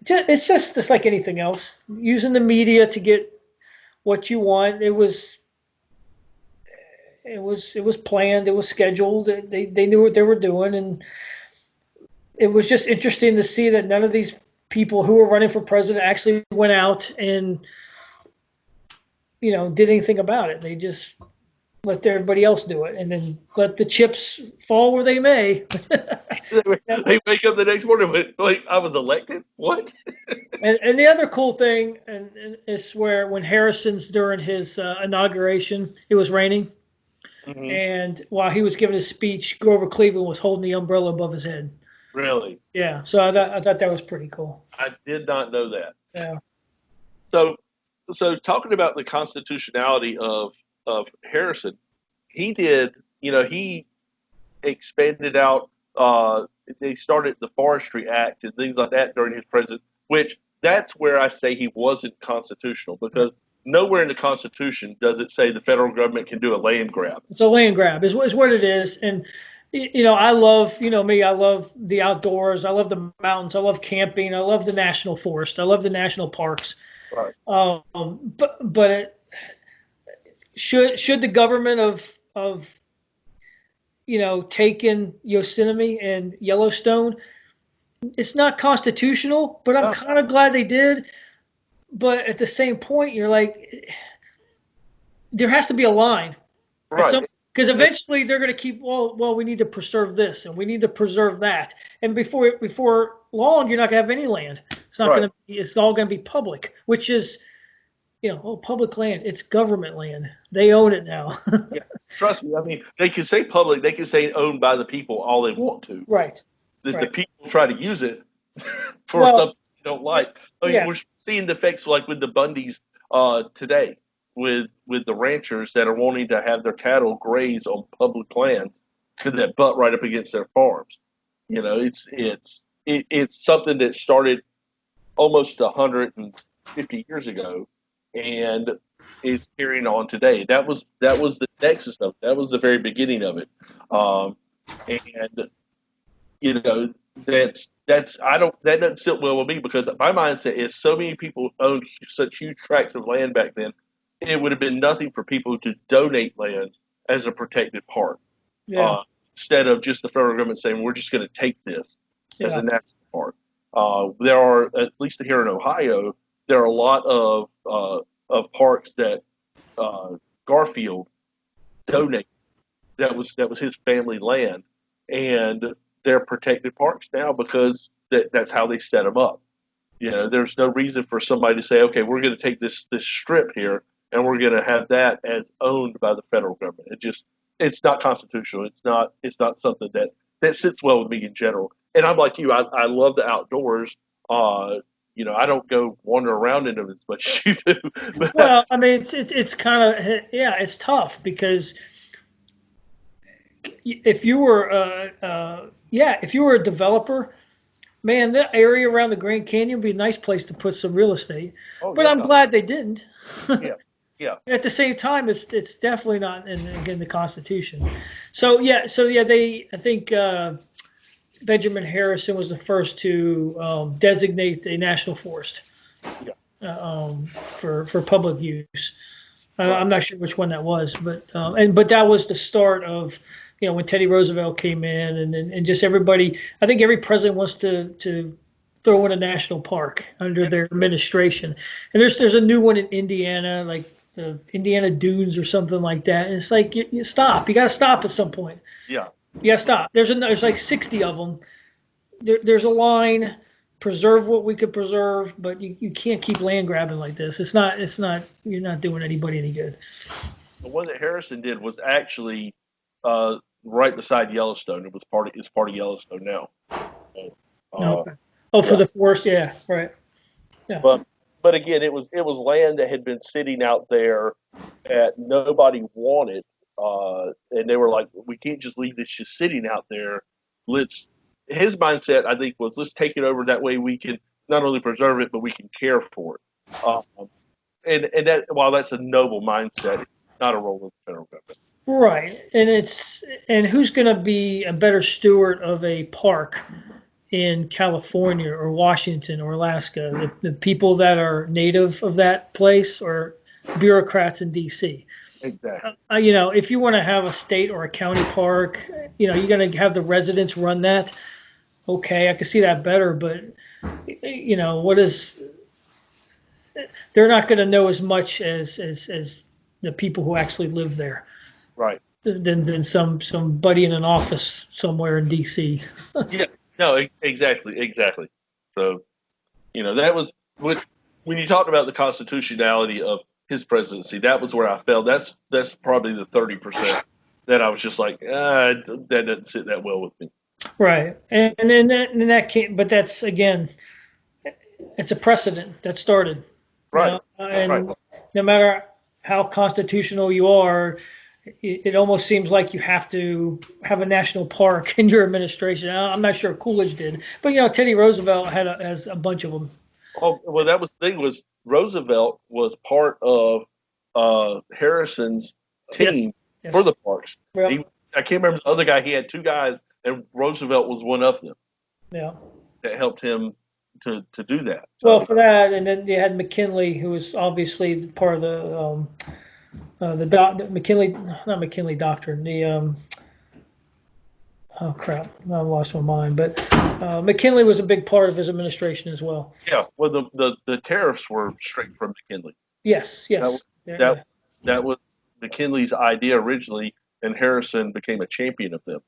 it's just like anything else, using the media to get what you want. It was planned. It was scheduled. They knew what they were doing, and it was just interesting to see that none of these people who were running for president actually went out and did anything about it. They just let everybody else do it, and then let the chips fall where they may. They wake up the next morning with, like, I was elected. What? And the other cool thing and is where when Harrison's during his inauguration, it was raining, Hmm. and while he was giving his speech, Grover Cleveland was holding the umbrella above his head. Really? Yeah, so I thought that was pretty cool. I did not know that. Yeah. So, so talking about the constitutionality of Harrison, he did. He expanded out. They started the Forestry Act and things like that during his presidency, which that's where I say he wasn't constitutional because nowhere in the Constitution does it say the federal government can do a land grab. It's a land grab is what it is. And I love, me, I love the outdoors. I love the mountains. I love camping. I love the national forest. I love the national parks. Right. But should the government of taken Yosemite and Yellowstone, it's not constitutional, but I'm Oh, kind of glad they did. But at the same point, you're like, there has to be a line at some, right. because Yeah, eventually they're going to keep, well, we need to preserve this and we need to preserve that, and before long, you're not going to have any land. It's not right. going to be. It's all going to be public, which is, public land. It's government land. They own it now. Yeah. Trust me. I mean, they can say public. They can say owned by the people all they want to. Right. If the Right. people try to use it for Well, something they don't like. I mean, yeah. we're seeing the effects like with the Bundys today, with the ranchers that are wanting to have their cattle graze on public lands because that butt right up against their farms. It's something that started almost 150 years ago, and it's carrying on today. That was the nexus of it. That was the very beginning of it. And you know that's I don't that doesn't sit well with me because my mindset is so many people owned such huge tracts of land back then, it would have been nothing for people to donate lands as a protected park, Yeah. uh, instead of just the federal government saying we're just going to take this as Yeah. a national park. There are, at least here in Ohio, there are a lot of parks that uh, Garfield donated. That was his family land, and they're protected parks now because that's how they set them up. There's no reason for somebody to say, okay, we're going to take this strip here and we're going to have that as owned by the federal government. It's not constitutional. It's not something that sits well with me in general. And I'm like you. I love the outdoors. I don't go wander around in them as much as you do. But Well, I mean, it's kind of, yeah, it's tough because if you were a developer, man, that area around the Grand Canyon would be a nice place to put some real estate. oh But I'm yeah, glad they didn't. yeah, yeah, At the same time, it's definitely not in the Constitution. So yeah, I think Benjamin Harrison was the first to designate a national forest yeah. for public use. Right. I'm not sure which one that was, but that was the start of when Teddy Roosevelt came in, and just everybody. I think every president wants to throw in a national park under their administration. And there's a new one in Indiana, like the Indiana Dunes or something like that. And it's like you stop. You got to stop at some point. Yeah. You got to stop. There's like 60 of them. There's a line. Preserve what we could preserve, but you can't keep land grabbing like this. It's not. You're not doing anybody any good. The one that Harrison did was actually right beside Yellowstone. It's part of Yellowstone now. So, No. Okay. Oh, for yeah, the forest, yeah, right. Yeah. but again, it was land that had been sitting out there that nobody wanted, and they were like, we can't just leave this just sitting out there. Let's his mindset, I think, was let's take it over. That way we can not only preserve it, but we can care for it. And that, while that's a noble mindset, it's not a role of the federal government. Right, and who's going to be a better steward of a park in California or Washington or Alaska? The people that are native of that place or bureaucrats in D.C.? Exactly. If you want to have a state or a county park, you're going to have the residents run that. Okay, I can see that better, but what is? They're not going to know as much as the people who actually live there. Right. Than somebody in an office somewhere in D.C. Yeah. No. Exactly. So, that was when you talked about the constitutionality of his presidency. That was where I felt that's probably the 30% that I was just like, that doesn't sit that well with me. Right, and then that came, but that's again, it's a precedent that started. Right. And no matter how constitutional you are, it almost seems like you have to have a national park in your administration. I'm not sure Coolidge did, but Teddy Roosevelt has a bunch of them. Oh, well, that was the thing, was Roosevelt was part of Harrison's team for the parks. Yep. I can't remember the other guy. He had two guys, and Roosevelt was one of them. Yeah. That helped him to do that. So, well, for that, and then you had McKinley, who was obviously part of the McKinley doctrine. Oh crap, I lost my mind. But McKinley was a big part of his administration as well. Yeah, well, the tariffs were straight from McKinley. Yes. That was McKinley's idea originally, and Harrison became a champion of them.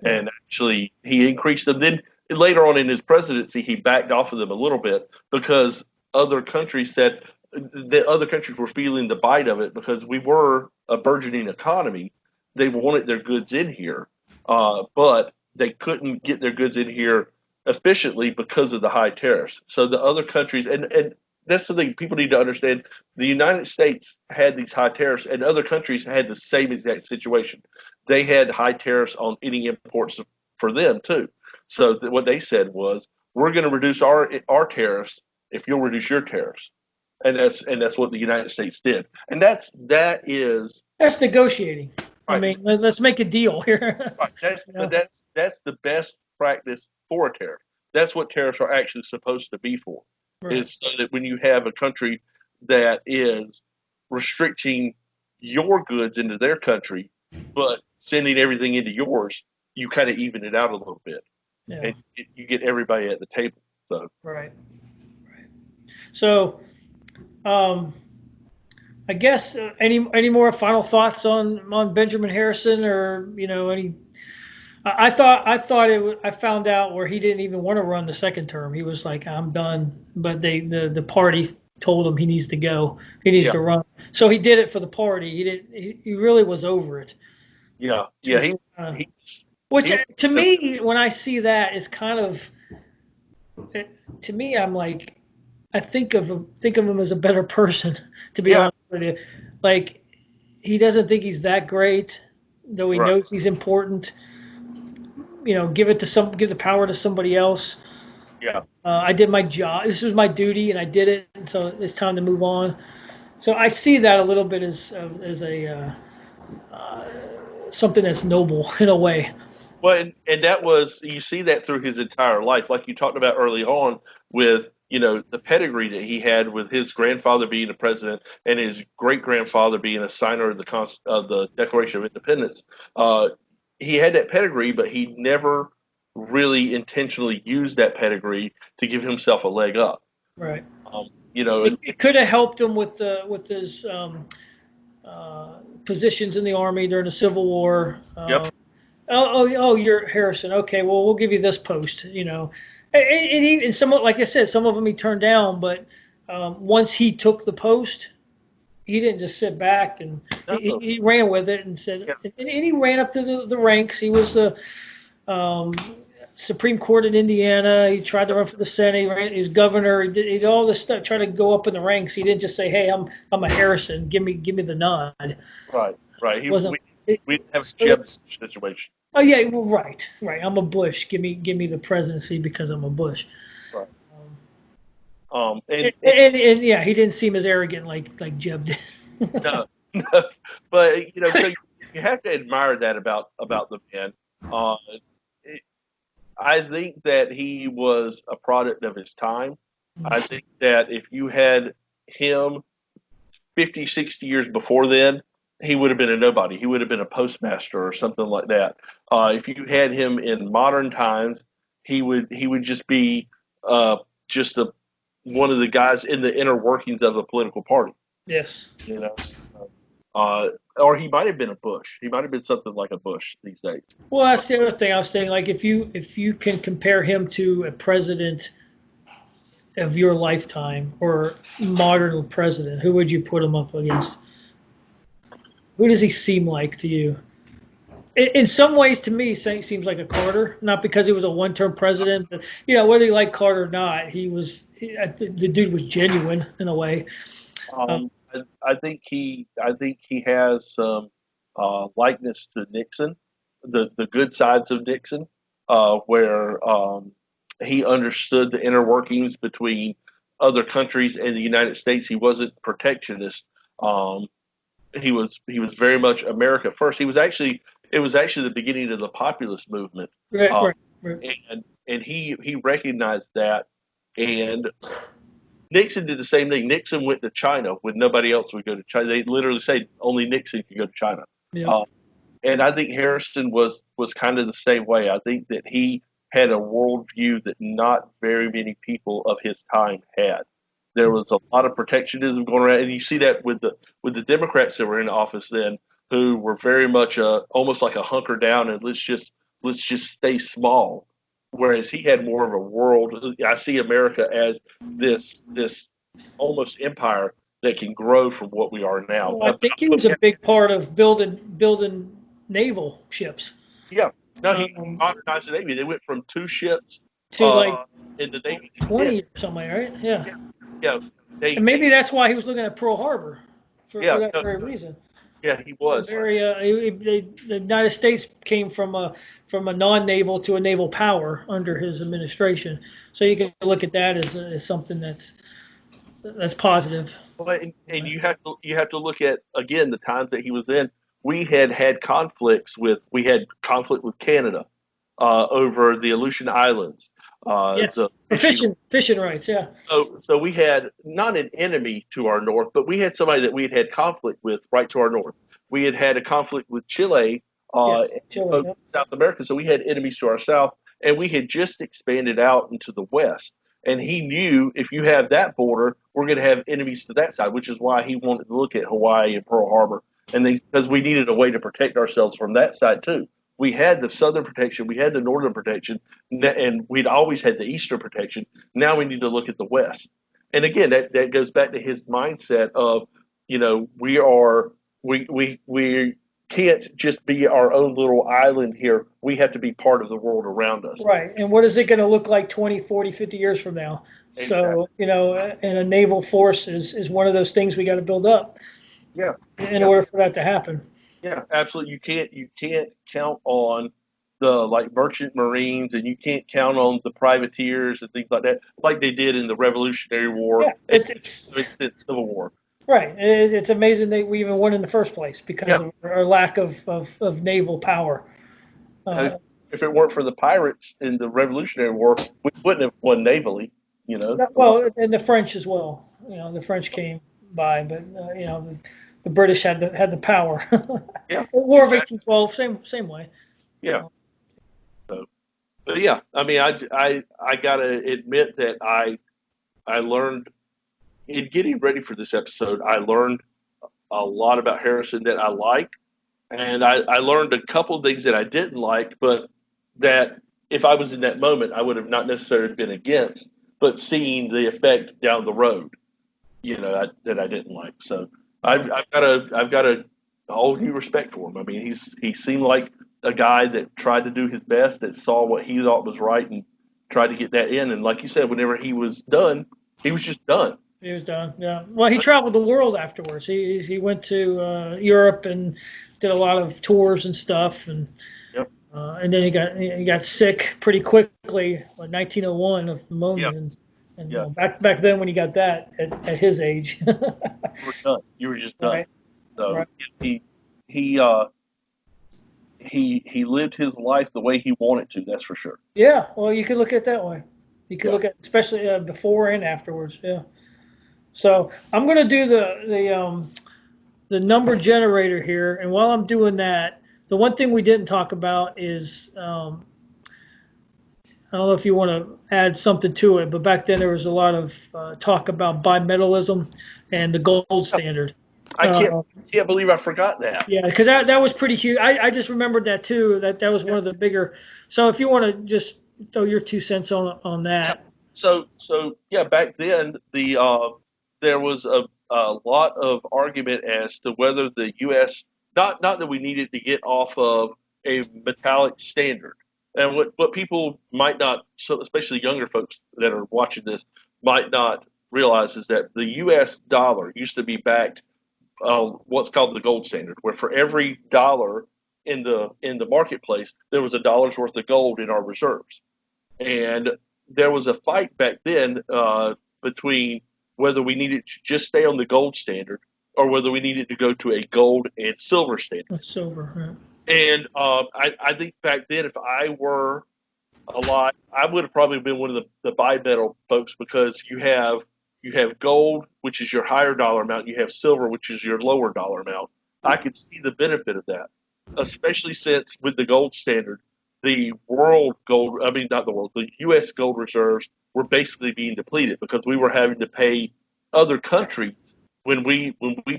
Yeah. And actually, he increased them. Then later on in his presidency, he backed off of them a little bit because other countries said the other countries were feeling the bite of it because we were a burgeoning economy. They wanted their goods in here. But they couldn't get their goods in here efficiently because of the high tariffs. So the other countries, and that's the thing people need to understand, the United States had these high tariffs and other countries had the same exact situation. They had high tariffs on any imports for them too. So what they said was, we're going to reduce our tariffs if you'll reduce your tariffs. And that's what the United States did. And that's negotiating. Right. I mean, let's make a deal here. Right. That's the best practice for a tariff. That's what tariffs are actually supposed to be for. Right. Is so that when you have a country that is restricting your goods into their country, but sending everything into yours, you kind of even it out a little bit, and you get everybody at the table. So right. So, I guess any more final thoughts on Benjamin Harrison, or any? I found out where he didn't even want to run the second term. He was like, I'm done. But the party told him he needs to go. He needs to run. So he did it for the party. He really was over it. Yeah. Which to me, when I see that, it's kind of, to me, I'm like, I think of him as a better person, to be honest with you. Like, he doesn't think he's that great, though he knows he's important. Give the power to somebody else. Yeah. I did my job. This was my duty, and I did it. And so it's time to move on. So I see that a little bit as a something that's noble in a way. Well, and that was, you see that through his entire life, like you talked about early on with, the pedigree that he had with his grandfather being a president and his great grandfather being a signer of the Declaration of Independence. He had that pedigree, but he never really intentionally used that pedigree to give himself a leg up. Right. It could have helped him with his positions in the Army during the Civil War. Yep. Oh, you're Harrison. Okay, well, we'll give you this post. And some, like I said, some of them he turned down. But once he took the post, he didn't just sit back, and he ran with it and said, and he ran up to the ranks. He was the Supreme Court in Indiana. He tried to run for the Senate. He was governor. He did all this stuff, try to go up in the ranks. He didn't just say, "Hey, I'm a Harrison. Give me the nod." Right. We didn't have a Jeb situation. Oh yeah, well, right, right. I'm a Bush. Give me the presidency because I'm a Bush. Right. And yeah, he didn't seem as arrogant like Jeb did. No, no, but so you have to admire that about the man. Uh, it, I think that he was a product of his time. I think that if you had him 50, 60 years before then, he would have been a nobody. He would have been a postmaster or something like that. If you had him in modern times, he would just be just one of the guys in the inner workings of the political party. Yes. You know, uh, or he might have been a Bush. He might have been something like a Bush these days. Well, that's the other thing I was saying. Like, if you can compare him to a president of your lifetime or modern president, who would you put him up against? Who does he seem like to you? In some ways, to me, he seems like a Carter. Not because he was a one-term president, but whether you like Carter or not, the dude was genuine in a way. I think he has some likeness to Nixon, the good sides of Nixon, where he understood the inner workings between other countries and the United States. He wasn't protectionist. Um, he was very much America first. It was actually the beginning of the populist movement, Right, uh, right, right. and he recognized that. And Nixon did the same thing. Nixon went to China when nobody else would go to China. They literally say only Nixon could go to China. Yep. Uh, and I think Harrison was kind of the same way. I think that he had a worldview that not very many people of his time had. There was a lot of protectionism going around, and you see that with the Democrats that were in office then, who were very much almost like a hunker down and let's just stay small. Whereas he had more of a world. I see America as this almost empire that can grow from what we are now. Well, I think he was a big part of building naval ships. Yeah. No, he Um, modernized the Navy. They went from two ships to like in the Navy to 10. 20 or something, right? Yeah. Yeah, yeah. And maybe that's why he was looking at Pearl Harbor for Yeah, that no, very reason. yeah, he was. Very, the United States came from a non-naval to a naval power under his administration. So you can look at that as something that's positive. Well, and you have to look at again the times that he was in. We had conflict with Canada over the Aleutian Islands. Yes, The for fishing. fishing rights. Yeah. So we had not an enemy to our north, but we had somebody that we had conflict with right to our north. We had a conflict with Chile, Yes, Chile. both Yep. South America, so we had enemies to our south, and we had just expanded out into the west. And he knew if you have that border, we're going to have enemies to that side, which is why he wanted to look at Hawaii and Pearl Harbor, and because we needed a way to protect ourselves from that side too. We had the southern protection, we had the northern protection, and we'd always had the eastern protection. Now we need to look at the West. And again, that goes back to his mindset of, we can't just be our own little island here. We have to be part of the world around us. Right. And what is it going to look like 20, 40, 50 years from now? Exactly. So, and a naval force is one of those things we got to build up Yeah. in Yeah. order for that to happen. Yeah. Absolutely. You can't count on the like merchant marines, and you can't count on the privateers and things like that, like they did in the Revolutionary War Yeah. and It's the Civil War. right. It's amazing that we even won in the first place because Yeah. of our lack of naval power. If Uh, if it weren't for the pirates in the Revolutionary War, we wouldn't have won navally. You know. well, and the French as well. The French came by, but the British had the power. Yeah. War of Exactly. 1812, same way. Yeah. So, but yeah, I mean, I gotta admit that I learned in getting ready for this episode. I learned a lot about Harrison that I like, and I learned a couple of things that I didn't like, but that if I was in that moment, I would have not necessarily been against, but seeing the effect down the road, that I didn't like. So I've got a whole new respect for him. I mean, he seemed like a guy that tried to do his best, that saw what he thought was right, and tried to get that in. And like you said, whenever he was done, he was just done. He was done. Yeah. Well, he traveled the world afterwards. He went to Europe and did a lot of tours and stuff. And Yep. And then he got sick pretty quickly, in 1901 of pneumonia, Yeah. and Yeah. back then when he got that at his age. You were done. You were just done. Right. So Right. he he lived his life the way he wanted to. That's for sure. Yeah. Well, you could look at it that way. You could Yeah. look at especially before and afterwards. Yeah. So I'm gonna do the number generator here, and while I'm doing that, the one thing we didn't talk about is I don't know if you want to add something to it, but back then there was a lot of talk about bimetallism and the gold standard. I Uh, can't believe I forgot that. yeah, because that was pretty huge. I just remembered that too. That was one of the bigger. So if you want to just throw your 2 cents on Yeah. that. So yeah, back then there was a lot of argument as to whether the U.S. not that we needed to get off of a metallic standard, and what people might not, so especially younger folks that are watching this, might not realize is that the U.S. dollar used to be backed what's called the gold standard, where for every dollar in the marketplace there was a dollar's worth of gold in our reserves. And there was a fight back then between whether we needed to just stay on the gold standard or whether we needed to go to a gold and silver standard. That's silver. Right? And I think back then, if I were alive, I would have probably been one of the bimetal folks because you have gold, which is your higher dollar amount, you have silver, which is your lower dollar amount. I could see the benefit of that, especially since with the gold standard, the world gold, I mean, not the world, the U.S. gold reserves were basically being depleted because we were having to pay other countries when we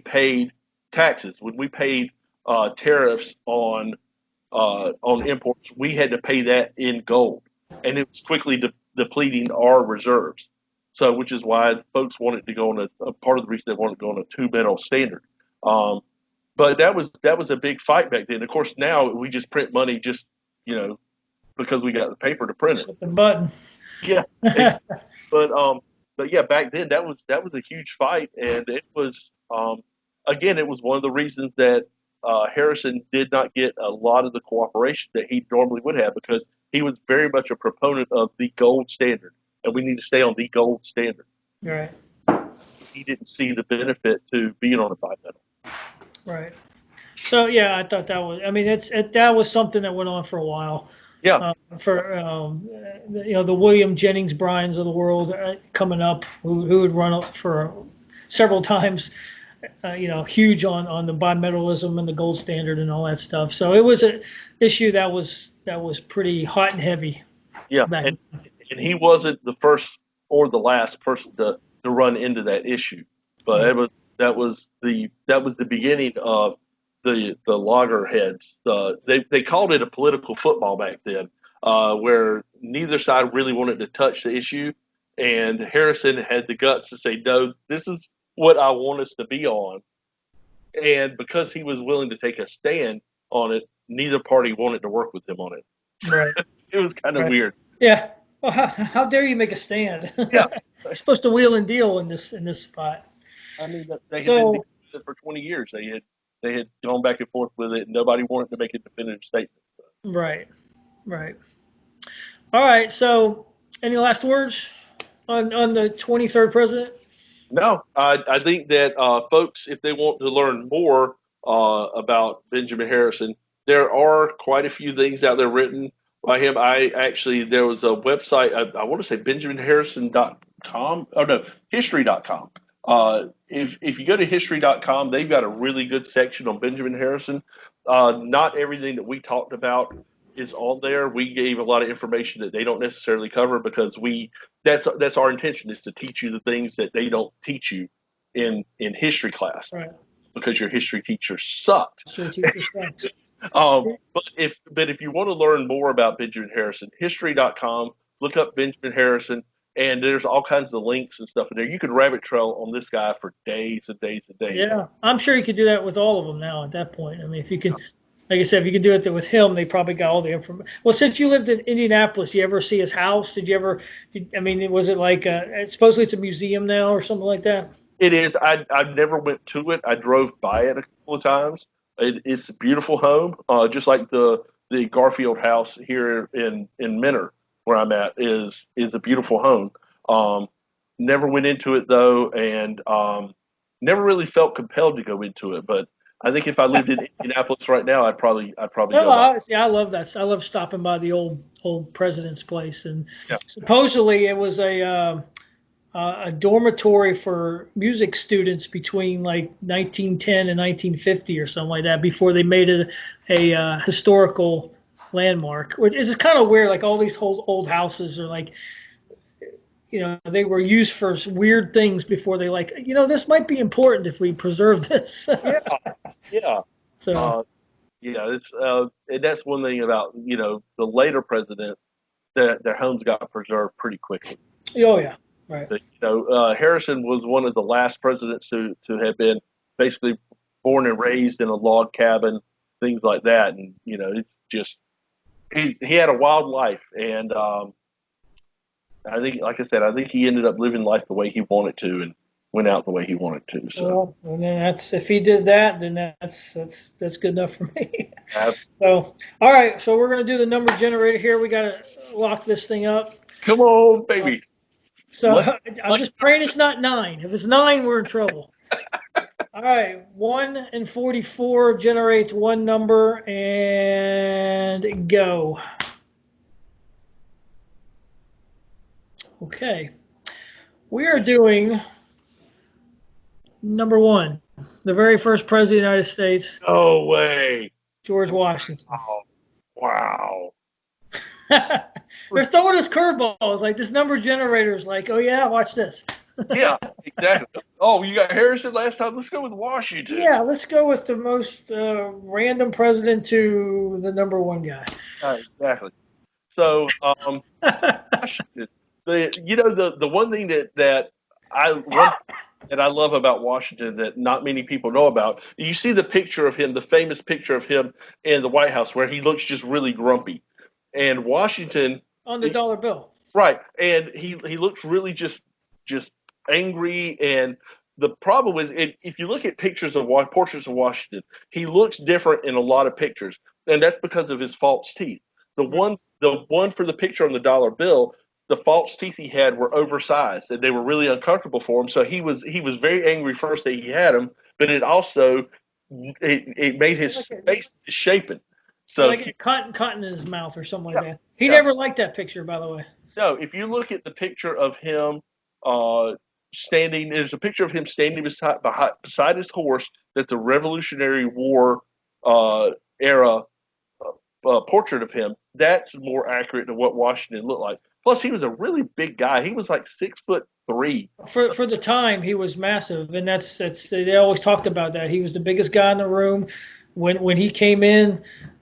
paid taxes, when we paid tariffs on imports, we had to pay that in gold, and it was quickly depleting our reserves. So, which is why folks wanted to go on a part of the reason they wanted to go on a two metal standard. Um, but that was a big fight back then. Of course, now we just print money just you know because we got the paper to print it. Hit the button. Yeah, but yeah, back then that was a huge fight, and it was again it was one of the reasons that Harrison did not get a lot of the cooperation that he normally would have because he was very much a proponent of the gold standard, and we need to stay on the gold standard. Right. He didn't see the benefit to being on a bimetal. Right. So yeah, I thought that was. I mean, that was something that went on for a while. Yeah, For the William Jennings Bryans of the world coming up, who would run up for several times, huge on the bimetallism and the gold standard and all that stuff. So it was an issue that was pretty hot and heavy. yeah, Back and he wasn't the first or the last person to run into that issue, but that was the beginning of the loggerheads. They called it a political football back then, where neither side really wanted to touch the issue, and Harrison had the guts to say, "No, this is what I want us to be on." And because he was willing to take a stand on it, neither party wanted to work with him on it. right. It was kind of Right. weird. Yeah. Well, how dare you make a stand? Yeah, You're supposed to wheel and deal in this spot. I mean they had been So dealing with it for 20 years. They had gone back and forth with it, and nobody wanted to make a definitive statement. right. All right. So any last words on the 23rd president? No, I think that folks, if they want to learn more about Benjamin Harrison, there are quite a few things out there written by him. There was a website, I want to say benjaminharrison.com. Oh, no, history.com. If you go to history.com, they've got a really good section on Benjamin Harrison. Not everything that we talked about is on there. We gave a lot of information that they don't necessarily cover because that's our intention is to teach you the things that they don't teach you in history class Right. because your history teacher sucked. So teacher sucks. But if you want to learn more about Benjamin Harrison, history.com, look up Benjamin Harrison, and there's all kinds of links and stuff in there. You could rabbit trail on this guy for days and days and days. Yeah, I'm sure you could do that with all of them now at that point. I mean, if you could, like I said, if you could do it with him, they probably got all the information. Well, since you lived in Indianapolis, did you ever see his house? Was it like supposedly it's a museum now or something like that? It is. I never went to it. I drove by it a couple of times. It's a beautiful home, just like the the Garfield house here in Menor, where I'm at, is a beautiful home. Never went into it though, and never really felt compelled to go into it. But I think if I lived in Indianapolis right now, I'd probably No, go by. I love that. I love stopping by the old president's place, and Yeah. supposedly it was a dormitory for music students between like 1910 and 1950 or something like that before they made it a historical landmark. Which is kind of weird. Like all these old houses are like, they were used for weird things before they this might be important if we preserve this. Yeah, yeah. So, Yeah, and that's one thing about the later presidents, that their homes got preserved pretty quickly. oh yeah, right. But, Harrison was one of the last presidents to have been basically born and raised in a log cabin, things like that, and it's just he had a wild life, and I think, like I said, I think he ended up living life the way he wanted to, and went out the way he wanted to. So, well, and then if he did that, then that's good enough for me. So, all right, so we're gonna do the number generator here. We gotta lock this thing up. come on, baby. So I'm just praying it's not 9. If it's 9, we're in trouble. All right, 1 and 44 generates one number, and go. Okay, we are doing number 1, the very first president of the United States. No way. George Washington. Oh, wow. They're throwing us curveballs. Like this number generator is like, oh yeah, watch this. Yeah, exactly. Oh, you got Harrison last time. Let's go with Washington. Yeah, let's go with the most random president to the number 1 guy. Exactly. So, Washington. The one thing that I love about Washington that not many people know about. You see the picture of him, the famous picture of him in the White House, where he looks just really grumpy. And Washington on the dollar bill, right? And he looks really just angry. And the problem is, if you look at pictures of portraits of Washington, he looks different in a lot of pictures, and that's because of his false teeth. The one for the picture on the dollar bill, the false teeth he had were oversized, and they were really uncomfortable for him. So he was very angry first that he had them, but it also it made his face misshapen. So like cotton in his mouth or something like that. He never liked that picture, by the way. No, if you look at the picture of him standing, there's a picture of him standing beside his horse. That's a Revolutionary War era portrait of him. That's more accurate to what Washington looked like. Plus, he was a really big guy. He was like 6'3". For the time, he was massive, and that's they always talked about that. He was the biggest guy in the room. When he came in,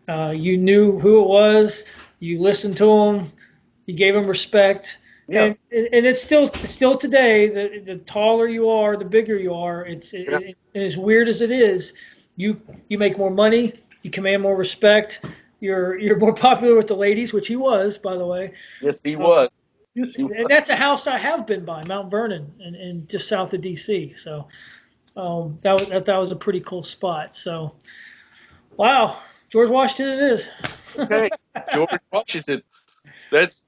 you knew who it was. You listened to him. You gave him respect. Yeah. And it's still today. The taller you are, the bigger you are. It's as weird as it is. You make more money. You command more respect. You're more popular with the ladies, which he was, by the way. Yes, he was. Yes, he was. And that's a house I have been by, Mount Vernon, and just south of D.C. So that was a pretty cool spot. So, wow, George Washington it is. Okay, George Washington. That's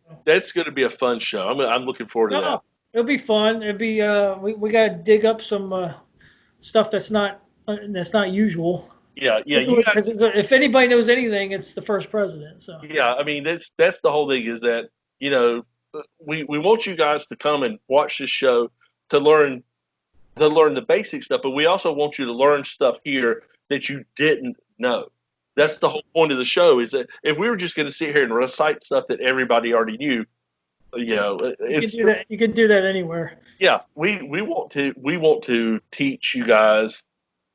going to be a fun show. I'm looking forward to that. It'll be fun. It'll be we got to dig up some stuff that's not usual. Yeah. If anybody knows anything, it's the first president. So yeah, I mean that's the whole thing is that we want you guys to come and watch this show to learn the basic stuff, but we also want you to learn stuff here that you didn't know. That's the whole point of the show. Is that if we were just going to sit here and recite stuff that everybody already knew, you can do that anywhere. Yeah, we want to teach you guys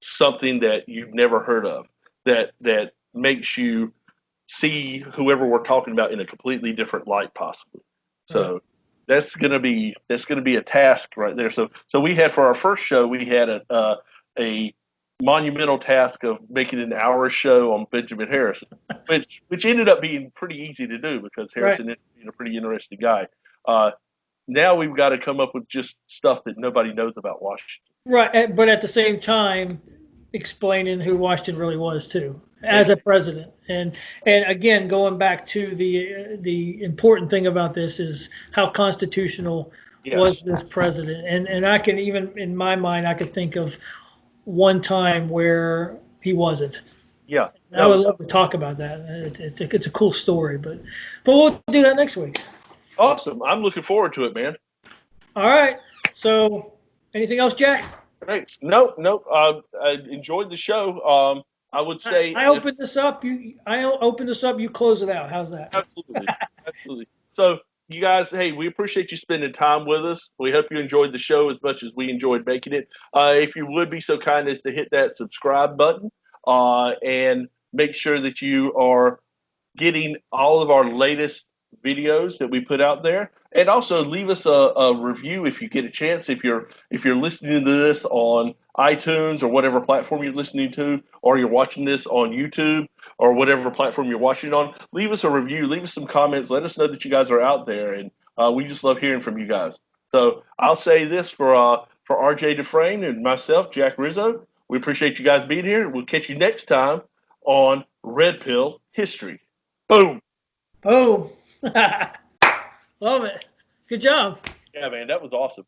something that you've never heard of, that makes you see whoever we're talking about in a completely different light, possibly. So that's gonna be a task right there. So we had, for our first show, we had a monumental task of making an hour show on Benjamin Harrison, which ended up being pretty easy to do because Harrison is a pretty interesting guy. Now we've got to come up with just stuff that nobody knows about Washington. Right, but at the same time, explaining who Washington really was too. as a president. And again, going back to the important thing about this is how constitutional was Yes. this president. And I can even in my mind I could think of one time where he wasn't. Yeah. And I would love to talk about that. It's a cool story, but we'll do that next week. Awesome. I'm looking forward to it, man. All right. So anything else, Jack? Great. Nope. I enjoyed the show. I would say I open this up. I open this up. You close it out. How's that? absolutely, absolutely. So you guys, hey, we appreciate you spending time with us. We hope you enjoyed the show as much as we enjoyed making it. If you would be so kind as to hit that subscribe button, and make sure that you are getting all of our latest videos that we put out there, and also leave us a review if you get a chance. If you're listening to this on iTunes or whatever platform you're listening to, or you're watching this on YouTube or whatever platform you're watching on, leave us a review, leave us some comments, let us know that you guys are out there, and we just love hearing from you guys. So I'll say this for RJ Dufresne and myself, Jack Rizzo. We appreciate you guys being here. We'll catch you next time on Red Pill History. Boom. Boom. Love it. Good job. Yeah, man, that was awesome.